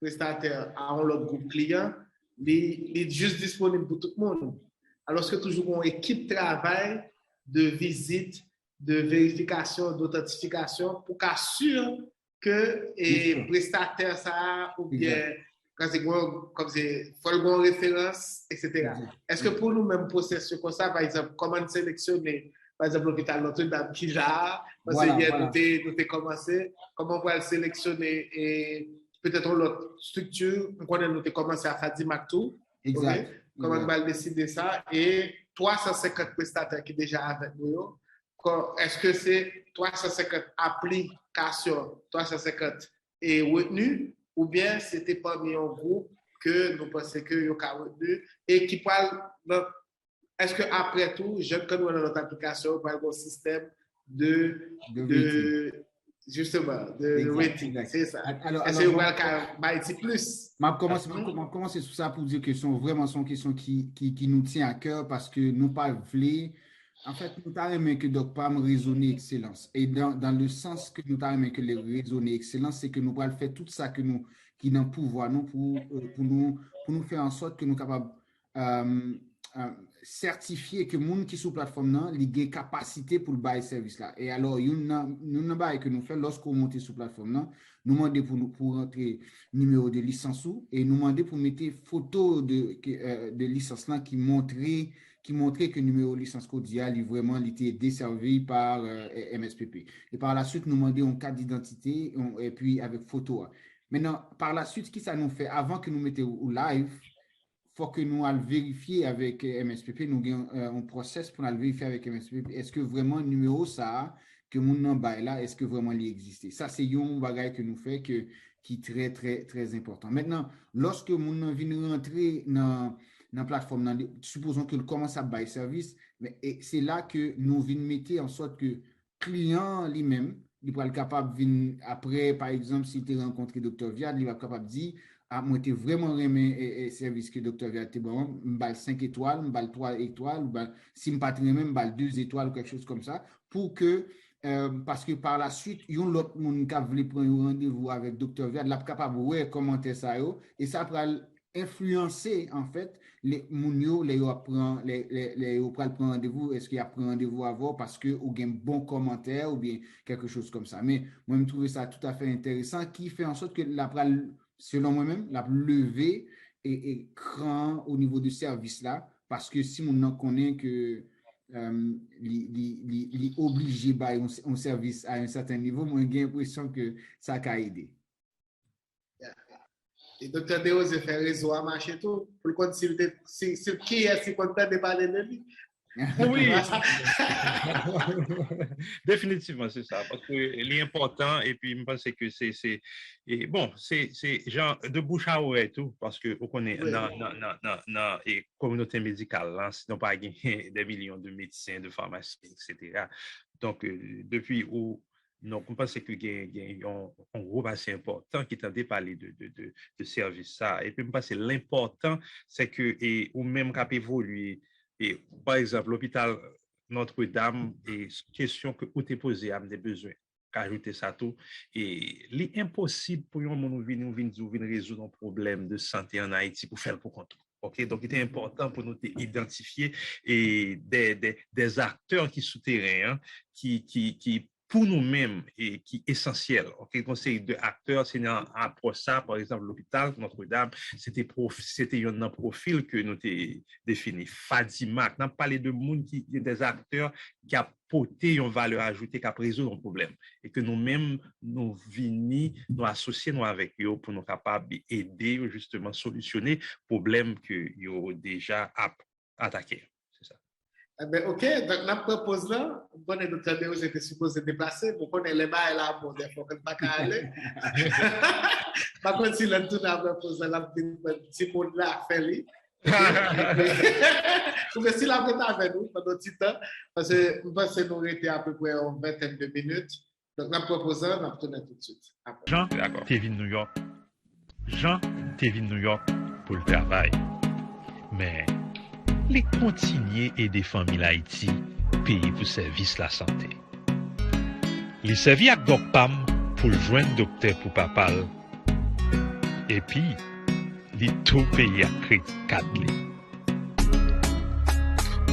prestataire à un autre groupe client, il est juste disponible pour tout le monde. Alors que toujours une équipe de travail de visite, de vérification, d'authentification pour qu'assure que les prestataires ça ou bien quand c'est comme c'est faut une référence, etc. Est-ce que pour nous même processus comme ça, par exemple, comment sélectionner par exemple l'hôpital Notre-Dame qui là, parce que hier nous avons commencé, comment on va le sélectionner et peut-être l'autre structure, nous avons commencé à Fadi Maktou. Exact. Okay? Comment on va décider ça et 350 prestataires qui sont déjà avec nous. Est-ce que c'est 350 applications, 350 est retenu ou bien c'était parmi un groupe que nous pensons que nous avons retenu et qui parle. Est-ce qu'après tout, quand nous avons notre application, on parle d'un système de justement, de rating, c'est ça. Est-ce que vous avez dit plus? Je commence sur ça pour dire que c'est vraiment une question qui nous tient à cœur parce que nous pas voulons. En fait, nous avons que DocPam raisonner excellence. Et dans le sens que nous avons que les raisonner excellence, c'est que nous allons faire tout ça qui dans le pouvoir nous pour nous faire en sorte que nous sommes capables certifier que les gens qui sont sur la plateforme ont des capacités pour le bail service là. Et alors, nous avons que nous faisons lorsqu'on monte sur la plateforme, nous demandons pour rentrer numéro de licence et nous demandons pour mettre photo de licence là qui montrait que le numéro de licence codial vraiment était desservi par MSPP. Et par la suite, nous demandons un carte d'identité et puis avec photo. Maintenant, par la suite, ce que ça nous fait, avant que nous mettions au live, il faut que nous allons vérifier avec MSPP, nous avons un process pour aller vérifier avec MSPP, est-ce que vraiment le numéro ça, que mon nom là, est-ce que vraiment il existe? Ça, c'est un bagage que nous fait qui est très, très, très important. Maintenant, lorsque mon nom vient rentrer dans la plateforme, supposons qu'il commence à bailler service, mais c'est là que nous venons mettre en sorte que le client lui-même, il va être capable de venir après, par exemple, s'il t'a rencontré Dr. Viad, il va être capable de dire, moi, j'ai vraiment aimé service que Dr. Viad était bon, je vais 5 étoiles, je vais 3 étoiles, si je ne pas même, je vais 2 étoiles ou quelque chose comme ça, pour que, parce que par la suite, il y a l'autre monde qui veut prendre un rendez-vous avec Dr. Viad, là, capable de commenter ça, et ça va influencer, en fait, les mounio, les prendre rendez-vous, est-ce qu'il y a pris rendez-vous avant parce que ou gain bon commentaire ou bien quelque chose comme ça. Mais moi, je trouve ça tout à fait intéressant qui fait en sorte que la selon moi-même, la lever et cran au niveau du service là, parce que si on connaît que il obligé par un service à un certain niveau, moi j'ai l'impression que ça a aidé. Et Dr. Deos a fait réseau à marcher tout pour le compte qui est content de parler de lui. Oui, définitivement, c'est ça, parce que l'important, et puis je pense que c'est genre de bouche à oreille tout, parce que on connaît dans la communauté médicale, hein, sinon pas des millions de médecins, de pharmaciens, etc. Donc, depuis où donc, on pense qu'il y a un groupe assez important qui tente de parler de service ça. Et puis, je pense que l'important, c'est que, ou même qu'à évoluer Et par exemple, l'hôpital Notre-Dame, et question que vous t'es posée, a des besoins. Ajouter ça tout. Et l'impossible pour nous venir résoudre un problème de santé en Haïti pour faire pour compte. OK? Donc, il était important pour nous identifier et des acteurs qui souterrains, qui pour nous-mêmes et qui est essentiel. OK? Conseil de acteurs, c'est après ça, par exemple, l'hôpital Notre-Dame, c'était un profil que nous avons défini. Fadima, on a parlé de monde qui des acteurs qui a porté une valeur ajoutée, qui a résoudre un problème. Et que nous-mêmes, nous venons, nous associer nous avec eux pour nous capables d'aider, justement, solutionner problèmes que ont déjà attaqués. C'est ça. Eh bien, OK, donc, on propose là, bon, et docteur Déo, j'étais supposé déplacer, pour qu'on ait les bails là, bon, il faut qu'on ne pas aller. Par contre, si l'on tout a proposé là, petit monde là, fait lui. Mais si la vous avec nous pendant un petit temps, parce que nous pensons que nous étions à peu près en vingtaine de minutes. Donc, nous proposons, nous retournons tout de suite. Jean, t'es venu New York. Jean, t'es venu New York pour le travail. Mais, les continuer et des familles Haïti payer pour service la santé. Les servi à Gokpam pour le joindre docteur pour papal. Et puis, les tout payé à crédit 4.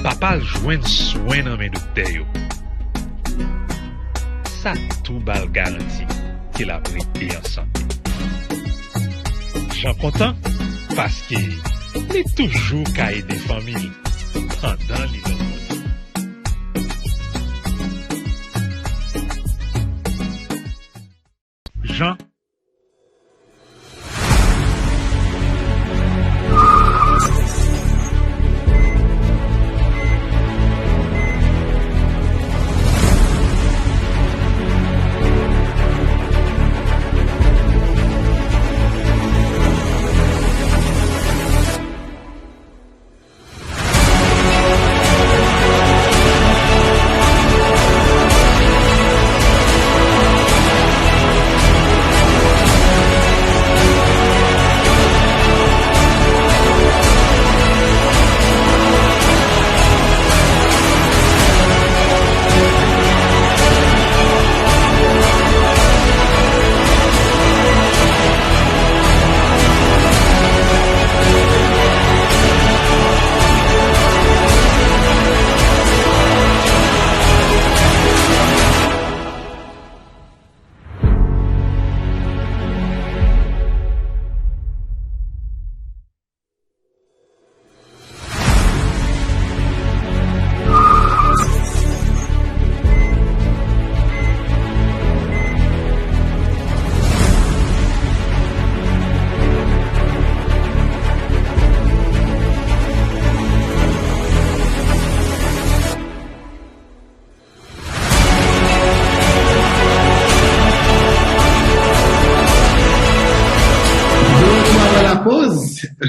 Papal joindre soin dans mes docteurs. Ça tout bal garanti qu'il a pris en santé. J'en content parce que il est toujours qu'à aider famille pendant les moments. Jean.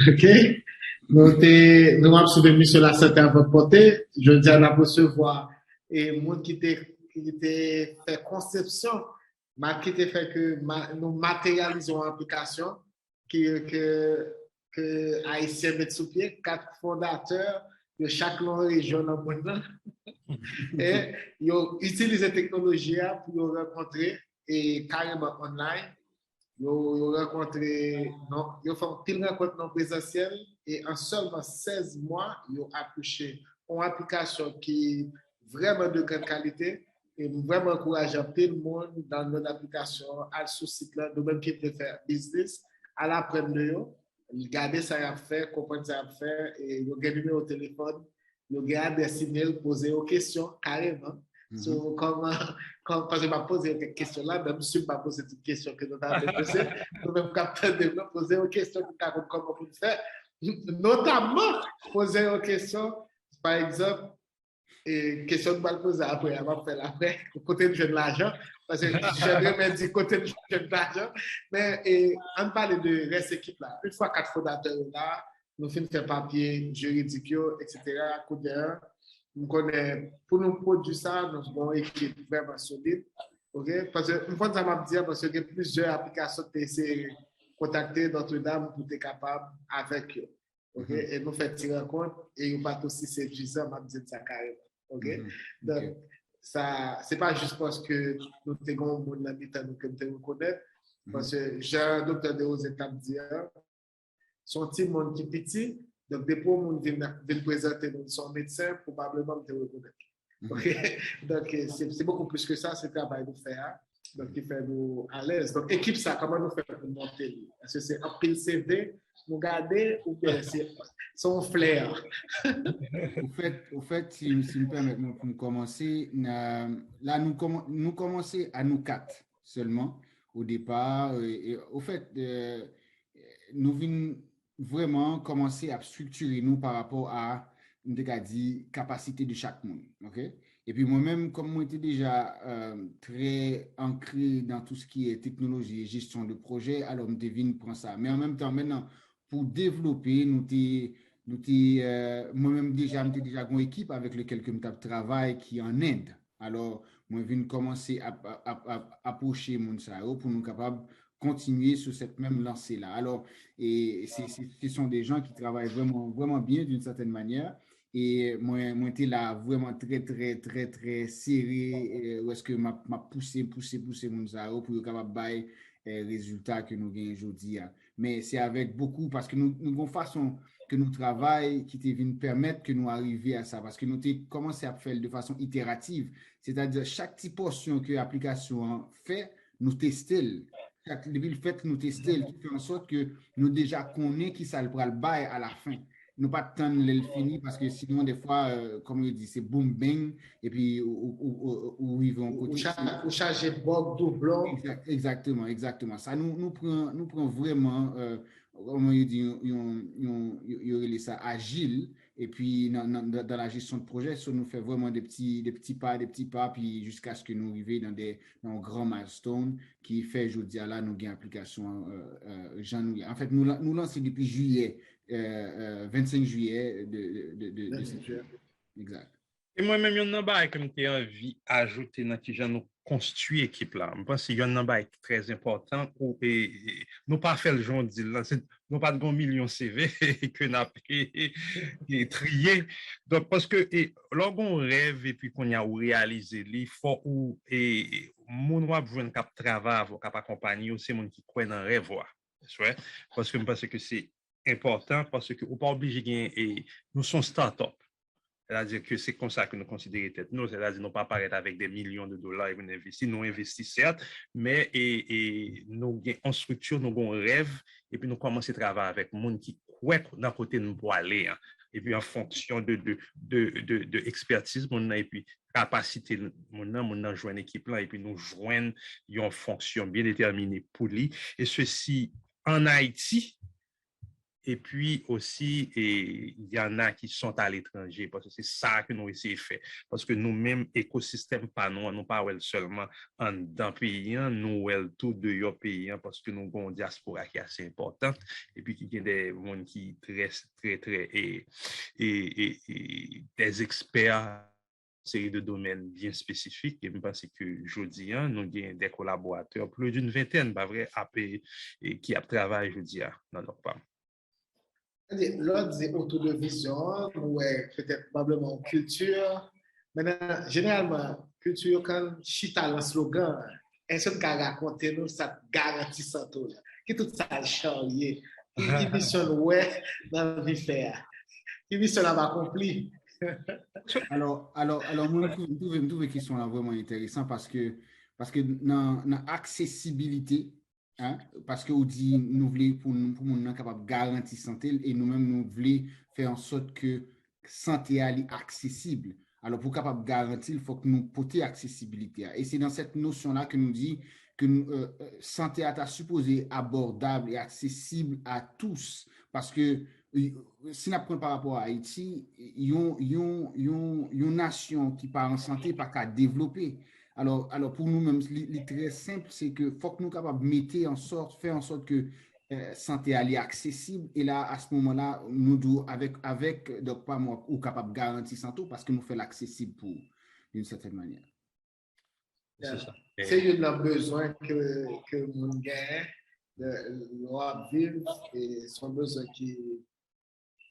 OK? Nous avons soutenu sur la santé à votre portée. Je dis à la recevoir et monde qui était fait conception, qui était fait que nous matérialisons l'application que Haïtien met sous pied, 4 fondateurs de chaque région dans le monde. Et ils ont utilisé la technologie pour rencontrer et carrément online. Ils ont rencontré, ils ont fait une pile rencontre non présentielle et en seulement 16 mois, ils ont accouché une application qui est vraiment de grande qualité et vraiment encourageant tout le monde dans notre application, à ce site-là, de même qui peut faire business, à l'apprendre de eux, regarder ça à faire, comprendre ça à faire et ils ont gagné numéro au téléphone, ils ont gagné des signaux, poser aux questions carrément. So, quand je m'ai posé cette question-là, même si je m'ai posé toute question que nous avons posée, nous-mêmes capteurs de poser une question comment on peut faire, notamment poser une question, par exemple, et question que je vais poser après, on va faire après, côté de l'argent, parce que j'aimerais même dire côté de l'argent, mais on parle de reste équipe là. Une fois 4 fondateurs là, nous finissons faire papier juridique, etc., coup d'heure. Pour nous produire ça, nous avons une équipe vraiment solide. Okay? Parce que une fois que ça m'a dit, parce qu'il y a plusieurs applications que tu essaies de contacter Notre-Dame pour être capable avec eux. OK? Et nous faisons une rencontre et nous pas aussi séduisant, m'a dit ça carrément. OK? Donc, ça, c'est pas juste parce que nous avons un monde habitant nous que nous reconnaître, parce que j'ai un docteur de aux étapes dit, son petit monde qui est petit, donc des pour monde viennent présenter son médecin, probablement te reconnaître. OK? Donc, c'est beaucoup plus que ça, c'est le travail de faire. Donc, qui fait nous à l'aise. Donc, équipe ça, comment nous faire pour monter? Est-ce que c'est un pile CV, nous garder, ou bien c'est son flair? Au fait, si me permettez, pour commencer, là, nous commençons à nous quatre seulement au départ. Et au fait, nous venons vraiment commencer à structurer nous par rapport à, on a dit, capacité de chaque monde. OK? Et puis moi-même, comme moi j'étais déjà très ancré dans tout ce qui est technologie et gestion de projet, alors je devine prendre ça. Mais en même temps, maintenant, pour développer, moi-même déjà, j'étais déjà une équipe avec laquelle je travaille qui est en Inde. Alors, moi, je viens commencer à approcher mon SAO pour nous capables continuer sur cette même lancée-là. Alors, et ce sont des gens qui travaillent vraiment, vraiment bien d'une certaine manière. Et moi, j'étais là vraiment très serré. Où est-ce que m'a poussé mon SAO pour être capable de faire les résultats que nous gagnons aujourd'hui. Mais c'est avec beaucoup, parce que nous avons une façon que nous travaillons qui te vient permettre que nous arrivions à ça. Parce que nous avons commencé à faire de façon itérative. C'est-à-dire, chaque petite portion que l'application fait, nous testons. Depuis le fait que nous testons, qui fait en sorte que nous déjà connaissons qui ça le bail à la fin. Nous pas attendre le fini parce que sinon, des fois, comme je dis, c'est boom bang et puis où ils vont côté. Ou charger bug doublon. Exactement. Ça nous prend vraiment, comment il dit, il ça agile. Et puis, dans la gestion de projet, ça nous fait vraiment des petits pas, puis jusqu'à ce que nous arrivions dans un grand milestone qui fait, je dis, là, nous avons une application, en fait, nous lançons depuis juillet, 25 juillet de cette année. Exact. Et moi-même, il y a un bail que j'ai envie d'ajouter dans qui j'ai nous construit l'équipe là. Je pense qu'il y a un bail très important où nous pas fait le jour de là, nous pas de millions de CV que nous avons trié. Donc parce que lorsqu'on rêve et puis qu'on a réalisé, il faut où et mon web joindre cap travail, cap accompagner, c'est mon qui croit dans rêve. Parce que je pense que c'est important parce que on pas obligé et nous sommes start-up. C'est-à-dire que c'est comme ça que nous considérons tête nous, c'est-à-dire nous pas apparaître avec des millions de dollars et nous investissons certes, mais nous avons une structure, nous avons un rêve, et puis nous commençons à travailler avec les gens qui croient d'un côté nous pour aller, hein. Et puis en fonction de expertise, et puis capacité, nous joignons une équipe là, et puis nous joignons une fonction bien déterminée pour lui, et ceci en Haïti. Et puis aussi, il y en a qui sont à l'étranger, parce que c'est ça que nous essayons de faire. Parce que nous-mêmes, écosystème, pas nous pas seulement dans le pays, nous, tout de pays, parce que nous avons une diaspora qui est assez importante, et puis qui y a des gens qui sont très, et des experts série de domaines bien spécifiques. Et je pense que aujourd'hui, nous avons des collaborateurs, plus d'une vingtaine, pas vrai, qui travaillent aujourd'hui dans notre part. L'autre, c'est autour de vision, ou peut-être probablement culture. Maintenant, généralement, culture, quand chita le slogan, est-ce que tu as raconté nous, ça garantit ça tout là? Qui tout ça charlier? Qui mission ouais dans la vie faire? Qui mission là va accompli? Alors, moi, je trouve qu'ils sont là vraiment intéressants parce que dans l'accessibilité, hein, parce que on dit nous voulons pour nous capable de garantir santé et nous-mêmes nous voulons faire en sorte que santé est accessible. Alors pour capable garantir, il faut que nous porter accessibilité. Et c'est dans cette notion-là que nous dit que santé est supposé abordable et accessible à tous parce que si on prend par rapport à Haïti, il y a une nation qui parle en santé pas qu'à développer. Alors pour nous-mêmes, le très simple, c'est que faut que nous capables de faire en sorte que santé est accessible. Et là, à ce moment-là, nous devons avec donc pas moi, ou capable de garantir santé parce que nous faisons l'accessible pour d'une certaine manière. C'est ça. C'est un besoin que nous gagnons de vivre et son besoin qui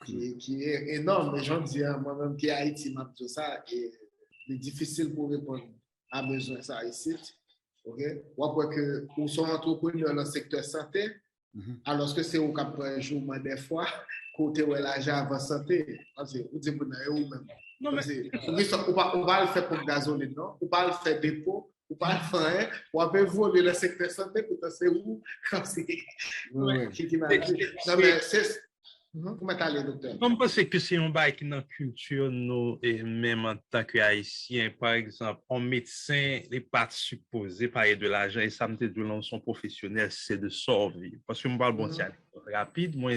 qui est énorme. Les gens disent, moi-même qui est Haïti, m'a dit ça, et c'est difficile pour répondre à besoin ça ici. OK? Ou après que nous sommes entrepreneurs dans le secteur santé, alors que c'est au cap un jour, des fois, côté où l'argent avant santé, vous dites, vous même. On va le faire pour gasoline, non? On va le faire dépôt, on va le faire, on va voler le secteur santé, pour c'est où? Qui m'a dit. Non, mais c'est. Comment t'allais, docteur? Je pense que c'est un bail qui dans la culture, nous, et même en tant qu'Haïtien, par exemple, un médecin n'est pas supposé parler de l'argent et ça me dit de son professionnel, c'est de survivre. Parce que je parle bon, c'est rapide, moi,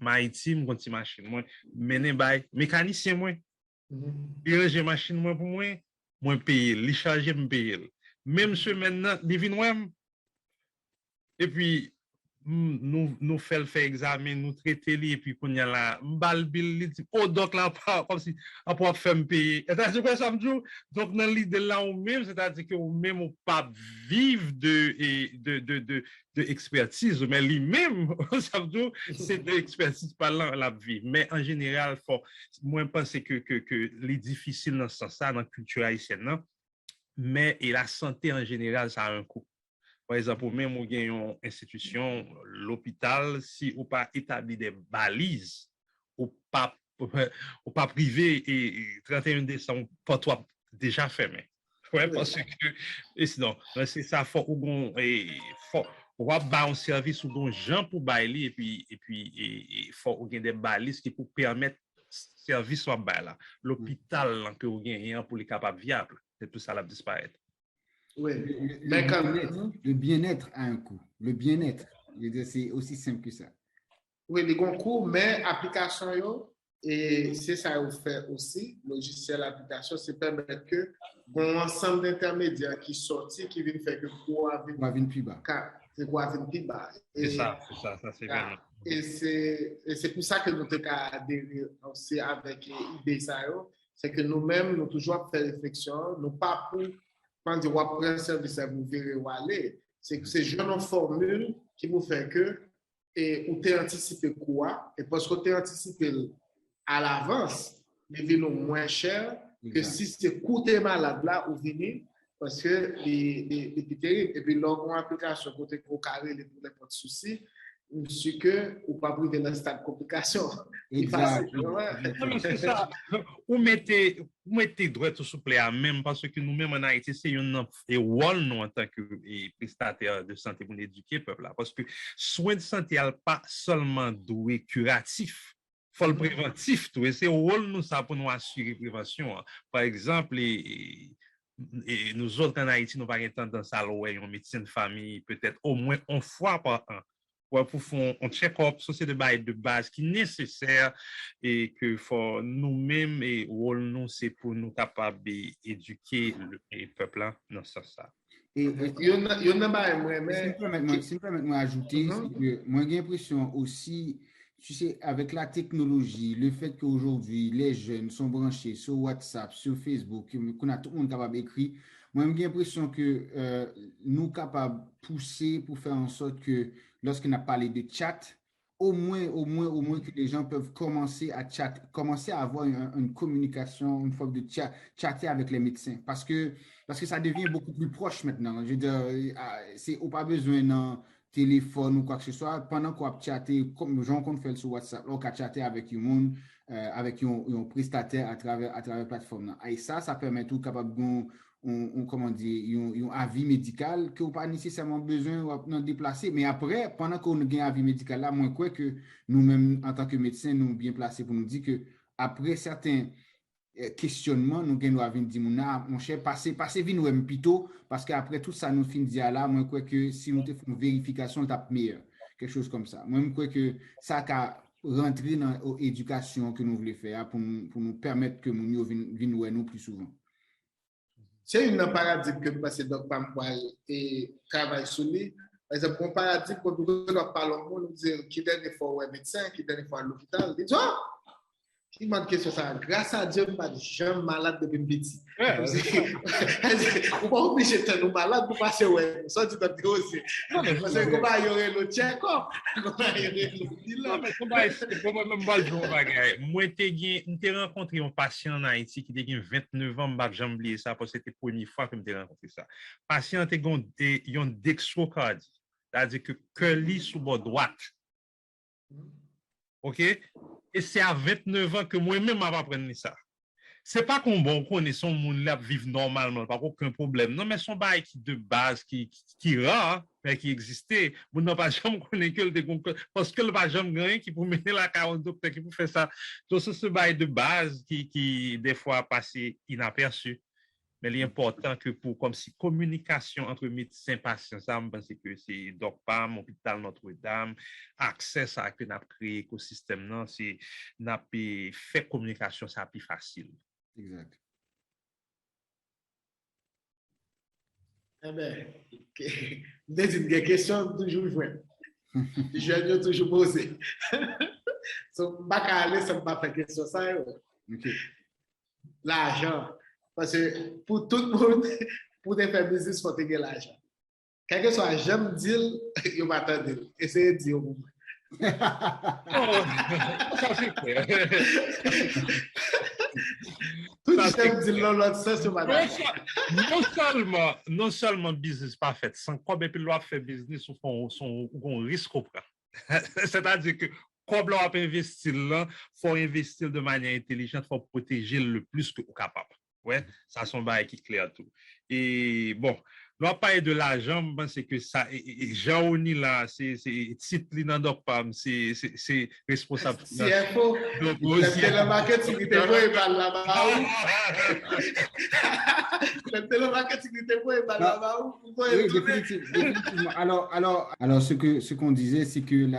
Haïti, je continue machine, moi, mener bail, mécanicien, moi, il range machine, moi, pour moi, paye, il charge, je paye. Même ce maintenant, il vient, et puis, nous faisons faire examen, nous traiter et puis qu'on y a là, m'balbil, oh donc là, comme si après faire me payer. C'est-à-dire que ça me dit, donc dans l'idée là ou même, c'est-à-dire que ou même ou pas vivre de expertise, mais lui-même, ça me dit, c'est de l'expertise par la vie. Mais en général, moi je pense que les difficiles dans ce sens-là, dans la culture haïtienne, non? Mais et la santé en général, ça a un coût. Par exemple, même où il y a une institution, l'hôpital, si on pas établi des balises, ou pas privé et 31 décembre, pas toi déjà fermé. Ouais, parce que, et sinon, c'est ça, faut on va avoir un service ou bon gens pour bailler et puis faut qu'il y ait des balises qui pour permettre service soit bail là. L'hôpital que vous gagnez pour les capables viables, c'est tout ça là disparaître. Oui, mais le bien-être a un coût. Le bien-être, c'est aussi simple que ça. Oui, les concours, mais application, et c'est ça qu'on fait aussi, logiciel application, c'est permettre que bon ensemble d'intermédiaires qui sortent, qui viennent faire que quoi vienne plus bas. C'est quoi vienne plus bas. C'est ça, c'est vraiment. Et c'est pour ça que nous avons adhéré aussi avec l'idée ça, c'est que nous-mêmes, nous toujours fait réflexion, nous pas pour quand on prend un service, vous verrez où aller. C'est que ces jeunes formules qui vous fait que et ou t'es anticipé quoi et parce que t'es anticipé à l'avance, les vins moins cher que si c'est coûté malade là ou venir parce que les terribles et puis leur application côté au carré les pas de soucis. Ce que ou pas privé dans cette complication. Exact. C'est ça. Vous mettez droit tout souple à même parce que nous-mêmes en Haïti, c'est un rôle nous en tant que prestataire de santé pour éduquer le peuple là. Parce que soin de santé n'est pas seulement doué curatif. Il faut le préventif. Et c'est un rôle nous ça pour nous assurer la prévention. Par exemple, et nous autres en Haïti, nous n'avons pas tendance à louer une médecine de famille peut-être au moins une fois par an. Pour faire un check-up, c'est de base qui est nécessaire et que faut nous-mêmes et nous c'est pour nous capables d'éduquer le peuple là dans ça. Et il y en a mais si me permettez ajouter, moi j'ai l'impression aussi, tu sais, avec la technologie, le fait qu'aujourd'hui les jeunes sont branchés sur WhatsApp, sur Facebook, qu'on a tout le monde capable d'écrire. Moi, j'ai l'impression que nous sommes capables de pousser pour faire en sorte que lorsqu'on a parlé de chat, au moins que les gens peuvent commencer à avoir une communication, une forme de chatter avec les médecins. Parce que ça devient beaucoup plus proche maintenant. Je veux dire, on n'a pas besoin d'un téléphone ou quoi que ce soit. Pendant qu'on a chatté, comme les gens qu'on fait sur WhatsApp, on a chatté avec un monde, avec un prestataire à travers la plateforme. Et ça permet tout capable de comment dire, un avis médical que vous pas nécessairement besoin de déplacer. Mais après, pendant qu'on a un avis médical là, moi, quoi que nous-mêmes, en tant que médecins, nous bien placés pour nous dire que après certains questionnements, nous avons dit, mon cher, passez vite nous plutôt, parce qu'après tout ça, nous finit dire là, moi, quoi que si nous faisons une vérification, c'est meilleur. Quelque chose comme ça. Moi, je crois que ça a rentré dans l'éducation que nous voulons faire pour nous permettre que nous viennent nous plus souvent. C'est une paradigme que passe donc Pampoil et travaille sur lui. Par exemple, un paradigme quand nous parlons, nous disons qui dernière fois au médecin, qui dernière fois à l'hôpital, il m'a dit question ça. Grâce à Dieu, je ne suis pas jamais malade depuis petit. On va obligé de nous malade pour passer ouais. Ça tu t'as dit aussi. Parce que comment il y aurait le check up, comment il y aurait le bilan. Non, mais c'est moi même pas le bagage. Moi t'ai rencontré un patient en Haïti qui a 29 ans, je n'ai oublié ça parce que c'était la première fois que j'ai rencontré ça. Patient a une dextrocardie, c'est-à-dire que cœur sous bord droite. OK? Et c'est à 29 ans que moi-même je vais apprendre ça. C'est pas qu'on connaît son monde là vivre normalement, pas aucun problème. Non, mais son bail qui de base qui rare, mais qui existait. Vous n'avez pas jamais connu que parce que le pas jamais gagné qui pour mener la 40 docteur qui pour faire ça. Donc c'est ce bail de base qui des fois passé inaperçu. Mais l'important que pour comme si communication entre médecins et patients, ça me pense que c'est DocPam, hôpital Notre-Dame, accès à que n'a créé écosystème non, c'est n'a fait communication ça plus facile. Exact. Eh bien, des questions toujours jouées. Je vais toujours poser. So, je ne vais pas aller sans pas faire question ça. Okay. L'argent. Parce que pour tout le monde, pour faire business, il faut gagner l'argent. Quel que soit j'aime dire, il va t'attendre. Essayez de dire au moins. Ça c'est clair. Tout j'aime dire l'autre sens, c'est madame. Non seulement business pas fait, sans quoi ben puis l'on fait business on risque au prend. C'est-à-dire que comme l'on investir là, faut investir de manière intelligente, faut protéger le plus que capable. Ouais, ça son bail qui clair tout. Et bon, l'on parle de l'argent, c'est que ça Jean-Oni là, c'est titre dans DocPam, c'est responsable. CFO, le marketing qui était beau par là-bas. Le marketing qui était beau par là-bas. Oui, définitivement. Alors ce qu'on disait, c'est que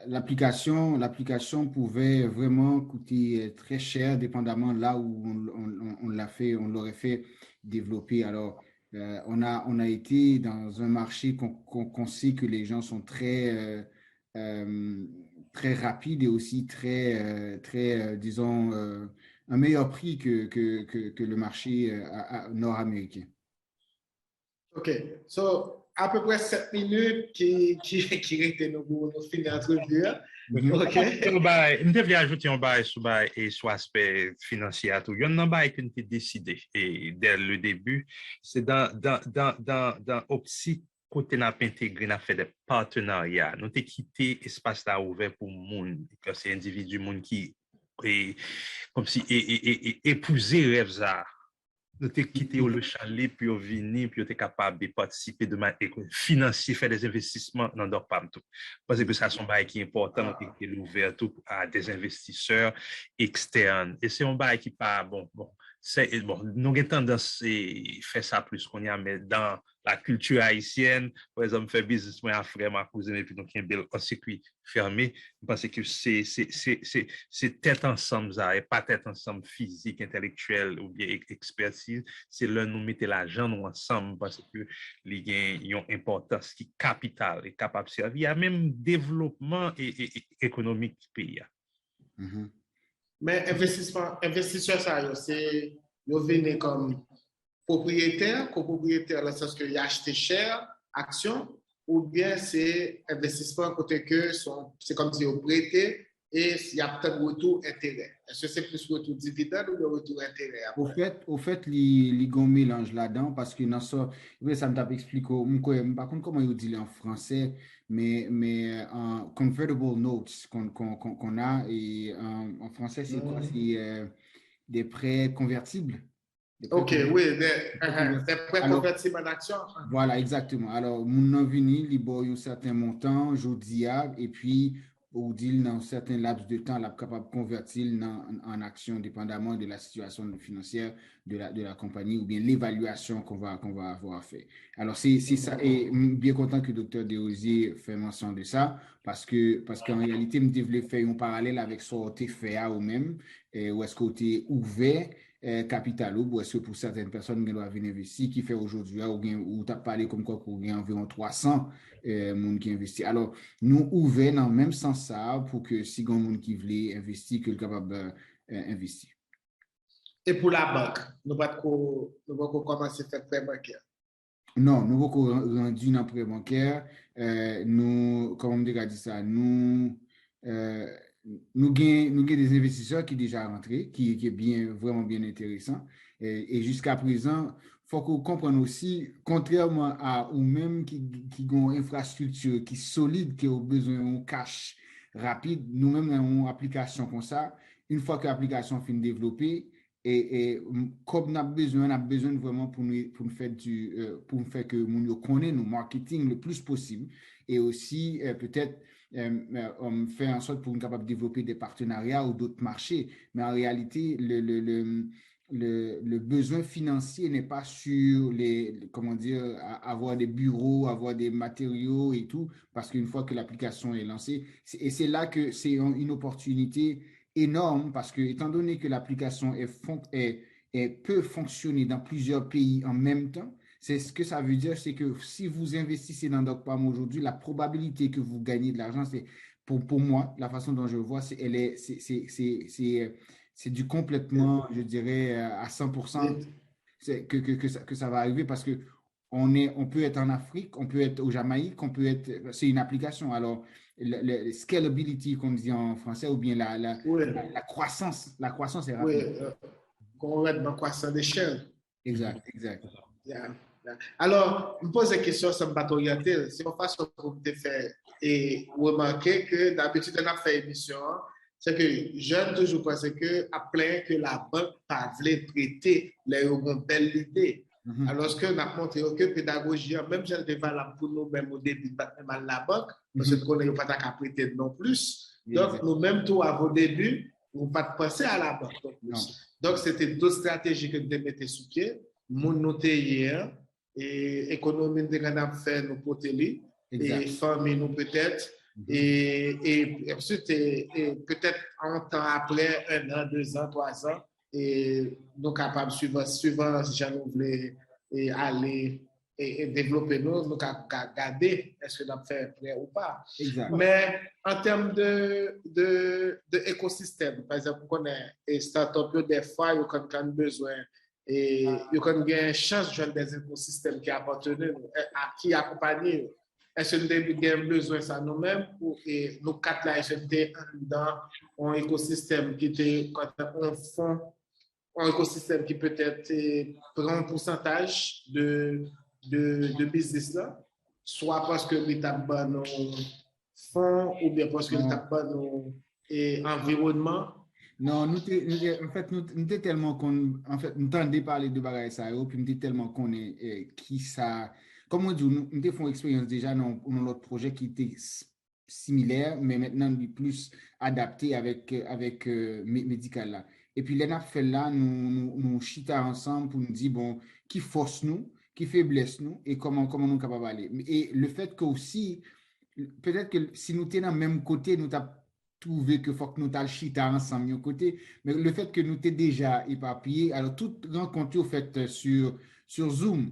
l'application pouvait vraiment coûter très cher, dépendamment là où on l'aurait fait développer. Alors, on a été dans un marché qu'on sait que les gens sont très rapides et aussi disons, un meilleur prix que le marché nord-américain. OK. So, à peu près 7 minutes qui étaient nous finir l'entrevue. OK. Je devais ajouter un bail sur l'aspect financier. Il y a un bail qui a décidé et dès le début, c'est dans optique côté n'a pas intégré, n'a fait des partenariats. Nous avons quitté l'espace là ouvert pour le monde, c'est individu monde qui comme si épouser rêve ça. Nous avons quitté le chalet, puis nous venir, puis nous sommes capables de participer de manière financière, faire des investissements dans DocPam tout. Parce que ça, c'est un bail qui est important, nous avons ouvert tout à des investisseurs externes. Et c'est un bail qui pas bon. Nous avons tendance à faire ça plus qu'on y a, mais dans la culture haïtienne, par exemple, faire business, moi, frère, ma cousine, et puis nous avons un circuit fermé, parce que c'est tête ensemble, ça, et pas tête ensemble physique, intellectuelle ou bien expertise, c'est là nous mettons l'argent nous ensemble, parce que les gains ont une importance qui est capitale et capable de servir, il y a même développement économique du pays. Mm-hmm. Mais investisseur, ça, c'est, vous venez comme propriétaire, copropriétaire, dans le sens qu'il a acheté cher, action, ou bien c'est investissement côté que c'est comme si vous prêtez et il y a peut-être retour intérêt. Est-ce que c'est plus retour dividende ou le retour intérêt? Au fait, les gars mélangent là-dedans parce que dans ça, ça me tape expliquer. Par contre, comment ils disent en français, mais convertible notes qu'on a, et en français, c'est quoi? C'est des prêts convertibles. OK, oui, des prêts convertibles en action. Voilà, exactement. Alors, mon venu, il y a un certain montant, je dis, et puis, au deal, dans un certain laps de temps, il est capable de convertir en action, dépendamment de la situation financière de la compagnie ou bien l'évaluation qu'on va avoir fait. Alors, c'est ça. Et bien content que le Dr. Desrosiers fait mention de ça, parce qu'en réalité, je voulais faire un parallèle avec ce que tu fait ou même, où est-ce que tu es ouvert. capital ou est-ce que pour certaines personnes qui doivent venir investir qui fait aujourd'hui ou tu as parlé comme quoi pour gagner environ 300 monde qui investit. Alors nous ouvrons dans le même sens ça pour que si grand monde qui veut investir que le capable investir. Et pour la banque, nous pas commencer à faire prêt bancaire. Non, nous avons rendu dans prêt bancaire. Nous, comme on dit ça, nous avons des investisseurs qui sont déjà rentrés, qui est vraiment bien intéressant. Et jusqu'à présent, il faut qu'on comprenne aussi, contrairement à ou-même qui ont une infrastructure qui est solide, qui a besoin de cash rapide, nous-mêmes avons une application comme ça. Une fois que l'application finit de développer, et comme on a besoin vraiment pour nous faire que nous connaissons nos marketing le plus possible et aussi peut-être faire en sorte pour nous capable de développer des partenariats ou d'autres marchés. Mais en réalité, le besoin financier n'est pas sur avoir des bureaux, avoir des matériaux et tout, parce qu'une fois que l'application est lancée, et c'est là que c'est une opportunité énorme parce que, étant donné que l'application peut fonctionner dans plusieurs pays en même temps, c'est ce que ça veut dire, c'est que si vous investissez dans DocPalm aujourd'hui, la probabilité que vous gagnez de l'argent, c'est pour moi, la façon dont je le vois, c'est du complètement, je dirais, à 100% que ça va arriver parce que on peut être en Afrique, on peut être au Jamaïque, c'est une application. Alors, le scalability, comme dit en français, ou bien la croissance est rapide. Oui, qu'on va être dans croissance d'échelle. Exact. Yeah. Alors, je me pose une question, ça me bat orienter. Si on fasse pour te faire et remarquer que d'habitude, on a fait émission, c'est que j'aime toujours penser que après que la banque pas voulu prêter les belle idée. Alors que nous avons montré que pédagogie, même si elle est valable pour nous-mêmes au début, pas mal la banque, parce qu'on n'est pas qu'à prêter non plus. Donc, nous-mêmes, tout à vos débuts, nous pas penser à la banque non plus. Donc, c'était d'autres stratégies que nous mettons sous pied. Nous noter hier, et économie de nous faire nous poteler, et famille nous peut-être, et ensuite, et peut-être un temps après, 1 an, 2 ans, 3 ans, et nous capables suivant si nous voulons aller et développer nous capables garder est-ce que nous fait prêt ou pas. Exact. Mais en termes de écosystème, par exemple, on a start-up, des fois, ils ont besoin et ils ont une chance de jouer des écosystèmes qui appartiennent à qui accompagnent. Est-ce que nous avons besoin de ça nous-mêmes et nous quatre là, j'étais dans un écosystème qui était un écosystème qui peut-être prend un pourcentage de business là, soit parce que l'État bat nos fonds ou bien parce que l'État bat nos environnement. Non, nous sommes tellement nous entendons parler de bagages ça, puis nous sommes tellement qu'on est qui ça. Comme on dit, nous avons fait une expérience déjà dans notre projet qui était similaire, mais maintenant plus adapté avec médical là. Et puis, l'ENAP fait là, nous chita ensemble pour nous dire, bon, qui force nous, qui faiblesse nous, et comment nous sommes capables d'aller. Et le fait que aussi, peut-être que si nous étions dans le même côté, nous avons trouvé que faut que nous t'al chita ensemble de côté, mais le fait que nous t'es déjà éparpillé, alors toute rencontre au fait sur Zoom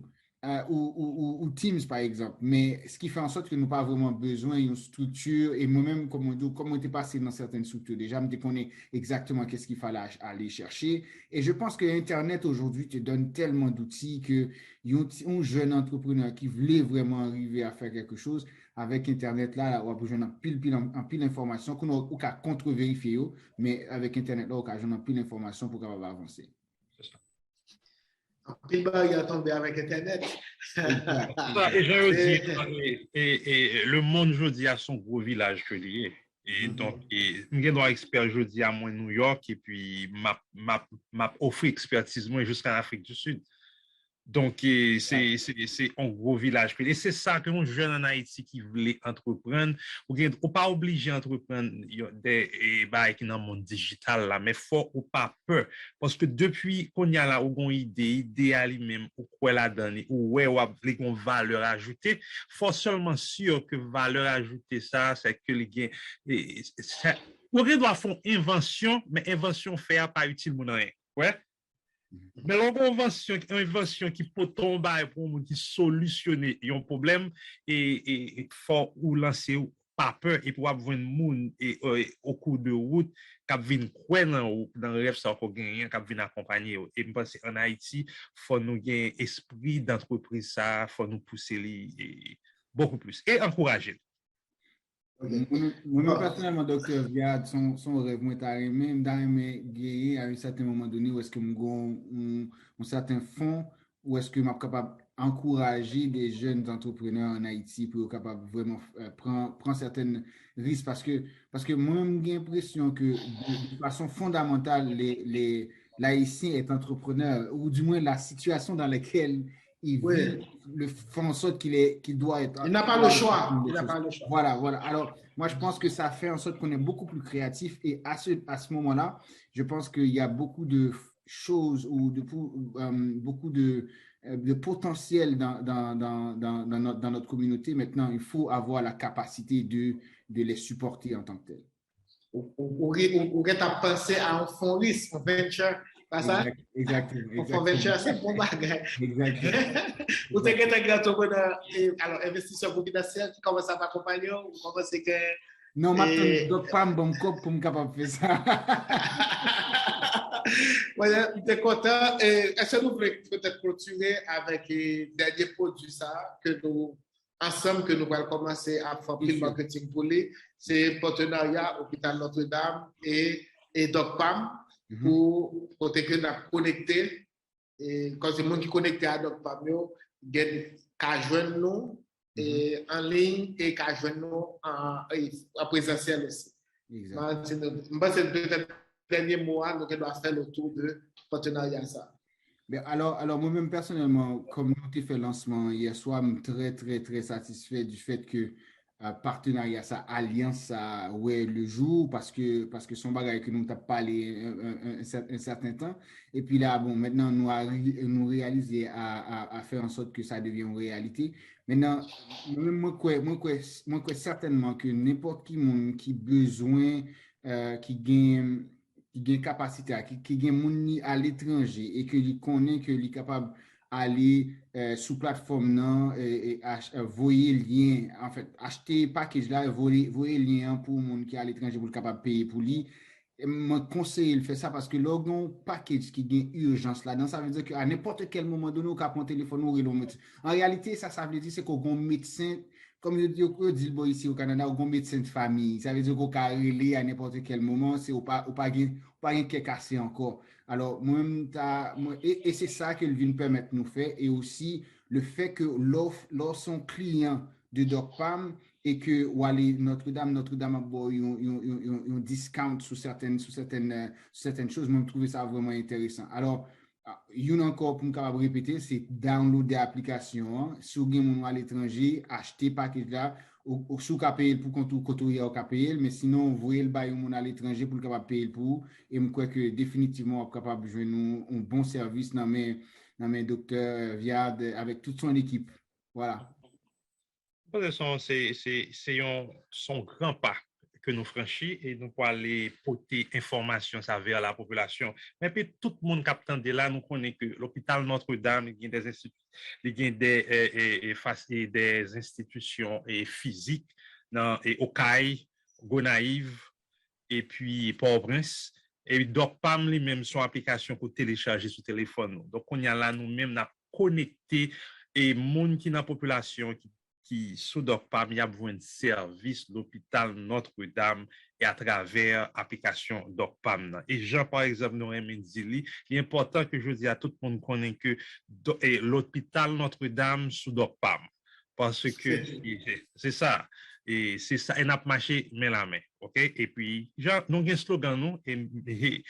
ou Teams par exemple, mais ce qui fait en sorte que nous pas vraiment besoin d'une structure et moi-même comme on était passé dans certaines structures déjà, je connais exactement qu'est-ce qu'il fallait aller chercher et je pense que Internet aujourd'hui te donne tellement d'outils que un jeune entrepreneur qui voulait vraiment arriver à faire quelque chose avec Internet là, on a besoin d'un pile d'informations qu'on a contre-vérifier, mais avec Internet là, on a besoin d'un pile d'informations pour capable avancer. Pile barrière tombé avec Internet. Et le monde aujourd'hui a son gros village que lié. Et donc, nous avons expert aujourd'hui à moi New York et puis m'a offert expertise moi jusqu'en Afrique du Sud. Donc, c'est un gros village. Et c'est ça que un jeune en Haïti qui voulait entreprendre, ou pas obligé d'entreprendre des bails qui dans le monde digital là, mais faut ou pas peur. Parce que depuis qu'on y a là, ou une idée à lui-même, ou quoi la donne, ou ouais, ou une valeur ajoutée, faut seulement sûr que valeur ajoutée ça, c'est que les gains, on doit faire invention, mais invention faire pas utile mon rien. Ouais. Mais l'invention qui peut tomber pour un monde qui solutionner un problème et faut ou lancer pas peur et pour avoir un monde et au cours de route qui vient croire dans le rêve ça qu'on gagne qui vient accompagner et je pense en Haïti faut nous gagner esprit d'entreprise ça faut nous pousser beaucoup plus et encourager. Moi, personnellement, docteur Viad, son rêve, moi, même dans gagner à un certain moment donné, où est-ce que un certain fonds, où est-ce que je suis capable d'encourager des jeunes entrepreneurs en Haïti pour être capable vraiment prendre certains risques parce que moi, j'ai l'impression que de façon fondamentale, l'Haïtien est entrepreneur, ou du moins la situation dans laquelle il vit fait en sorte qu'il doit être. Il n'a pas le choix. Il n'a pas le choix. Voilà, voilà. Alors, moi, je pense que ça fait en sorte qu'on est beaucoup plus créatif et à ce moment-là, je pense qu'il y a beaucoup de choses ou beaucoup de potentiel dans notre communauté. Maintenant, il faut avoir la capacité de les supporter en tant que tel. Ou tu as pensé à un fonds risque, un venture, pas ça? Exactement. Un fonds venture, c'est un bon bagage. Exactement. Ou tu es un entrepreneur, alors investisseur confidentiel qui commence à m'accompagner, ou comment c'est que. Non, maintenant, donc pas un bon cop pour me capable de faire ça. Voilà, je suis content. Est-ce que nous voulons peut-être continuer avec les derniers produits ça, que nous, ensemble, que nous allons commencer à faire le marketing pour lui. C'est partenariat Hôpital Notre-Dame et DocPam pour que nous connecter. Et quand c'est le monde qui est connecté à DocPam, il y a joindre nous en ligne et qu'à joindre nous en présentiel aussi. Je pense que peut-être dernier mois, nous devons faire le tour de partenariat ça. Mais alors moi-même personnellement, comme nous avons fait le lancement hier soir, je suis très, très, très satisfait du fait que partenariat, ça, alliance, ça, ouais, le jour, parce que son bagage que nous n'avons pas parlé un certain temps. Et puis là, bon, maintenant, nous réaliser à faire en sorte que ça devienne une réalité. Maintenant, moi, quoi, certainement que n'importe qui besoin, qui gagne capacité, qui gagne à l'étranger et que lui connaît que lui est capable d'aller sous plateforme non et voyer lien en fait acheter package là voyer lien pour monde qui est à l'étranger pour capable payer pour lui. Mon conseil il fait ça parce que l'orgon package qui gagne urgence là, ça veut dire qu'à n'importe quel moment donné, on peut prendre téléphone ou le médecin. En réalité, ça veut dire c'est qu'on médecin comme je dis ici au Canada, on médecin de famille. Ça veut dire qu'on peut aller à n'importe quel moment, c'est pas rien qui est cassé encore. Alors, et c'est ça que le vient permettre de nous faire. Et aussi, le fait que lorsqu'on client de DocPam et que Notre-Dame a un discount sur certaines choses, moi, je trouve ça vraiment intéressant. Alors, il y a encore pour me répéter, c'est downloader l'application. Si vous avez à l'étranger, acheter package là, ou sous payer pour contourner au payer, mais sinon, vous voyez le bail à l'étranger pour le payer pour. Et je crois que définitivement, on est capable de jouer un bon service dans mes docteurs Viad avec toute son équipe. Voilà. C'est son grand pas que nous franchissons et nous pouvons aller porter information ça vers la population. Mais puis tout le monde qui attendait là, nous connaissons que l'hôpital Notre-Dame, il y a des institutions physiques et Okaï, Gonaïve et puis Port-au-Prince. Et DocPam lui-même son application pour télécharger sur téléphone. Donc on y a là nous-mêmes n'a connecté et monde qui dans la population qui sous DocPam y a besoin de service l'hôpital Notre-Dame et à travers l'application DocPam. Et Jean, par exemple, nous aimons dire, il est important que je dis à tout le monde connaît que l'hôpital Notre-Dame sous DocPam. Parce que c'est ça. Et c'est ça, et n'a marché main la main. OK? Et puis, genre, nous avons un slogan, et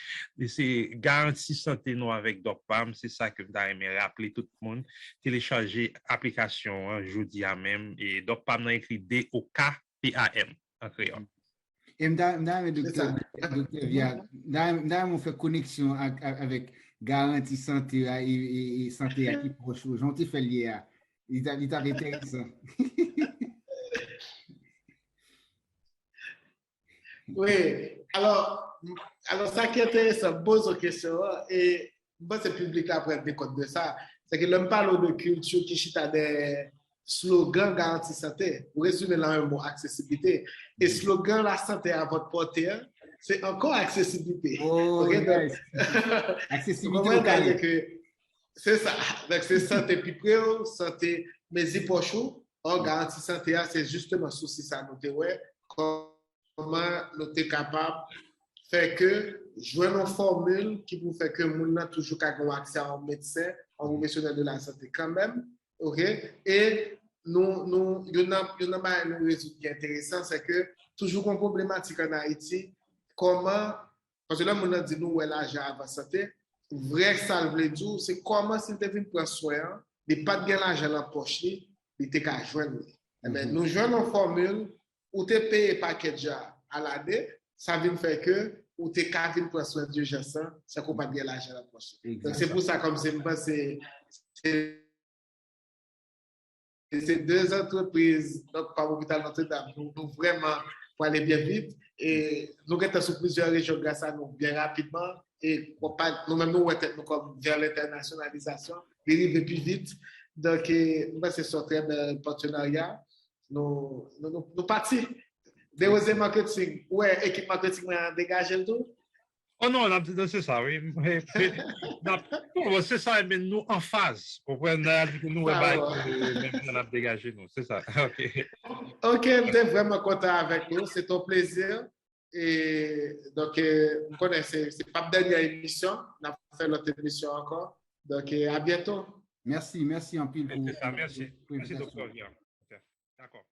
c'est garantie santé nous avec DocPam. C'est ça que je voudrais rappeler tout le monde. Télécharger l'application, jeudi à même. Et DocPam a écrit DOKPAM en créole. Et docteur Viad, on fait connexion avec garantie santé et santé à qui proche. J'en ai fait lié à. Il t'a intéressant. Oui, alors ça qui est intéressant, pose aux questions et pense que le public là prend des compte de ça. C'est que l'homme parle de culture qui chita des slogans garantie santé. Pour résumer là un mot, accessibilité. Et slogan la santé à votre portée, c'est encore accessibilité. Oh, Okay? nice. Accessibilité au carré. C'est ça. Donc, c'est santé plus près, santé mais pochou. Or, garantie santé, c'est justement souci ça nous ouais. Comment nous sommes capables de faire que jouer une formule qui vous fait que nous avons toujours accès à un médecin, un professionnel de la santé quand même. OK? Et il y a un résultat intéressant, c'est que toujours une problématique en Haïti, comment, parce que là, on a dit nous, l'argent à la santé, vrai ça veut dire, c'est comment si tu viens prendre soin, de ne pas de l'argent dans la poche, de te qu'à joindre. Nous jouons une formule où tu payes paquet à l'année, ça vient faire que ou tu qu'à venir prendre soin d'urgence, ça ne pas de l'argent dans la poche. Donc c'est pour ça, comme c'est deux entreprises, donc par l'hôpital Notre-Dame, nous vraiment pour aller bien vite. Et nous sommes sur plusieurs régions grâce à nous bien rapidement. Et nous-mêmes, nous sommes comme vers l'internationalisation, arriver plus vite. Donc, c'est sur très bel partenariat. Nous partons. Déroser marketing, ouais, équipe marketing a dégagé le tout. Oh non, c'est ça, oui. C'est ça, mais nous en phase. Nous, on a dégagé, nous. C'est ça. OK, je suis vraiment content avec nous. C'est un plaisir. Et donc, vous connaissez, c'est pas la dernière émission. On a fait notre émission encore. Donc, à bientôt. Merci en pile. Merci, docteur. D'accord.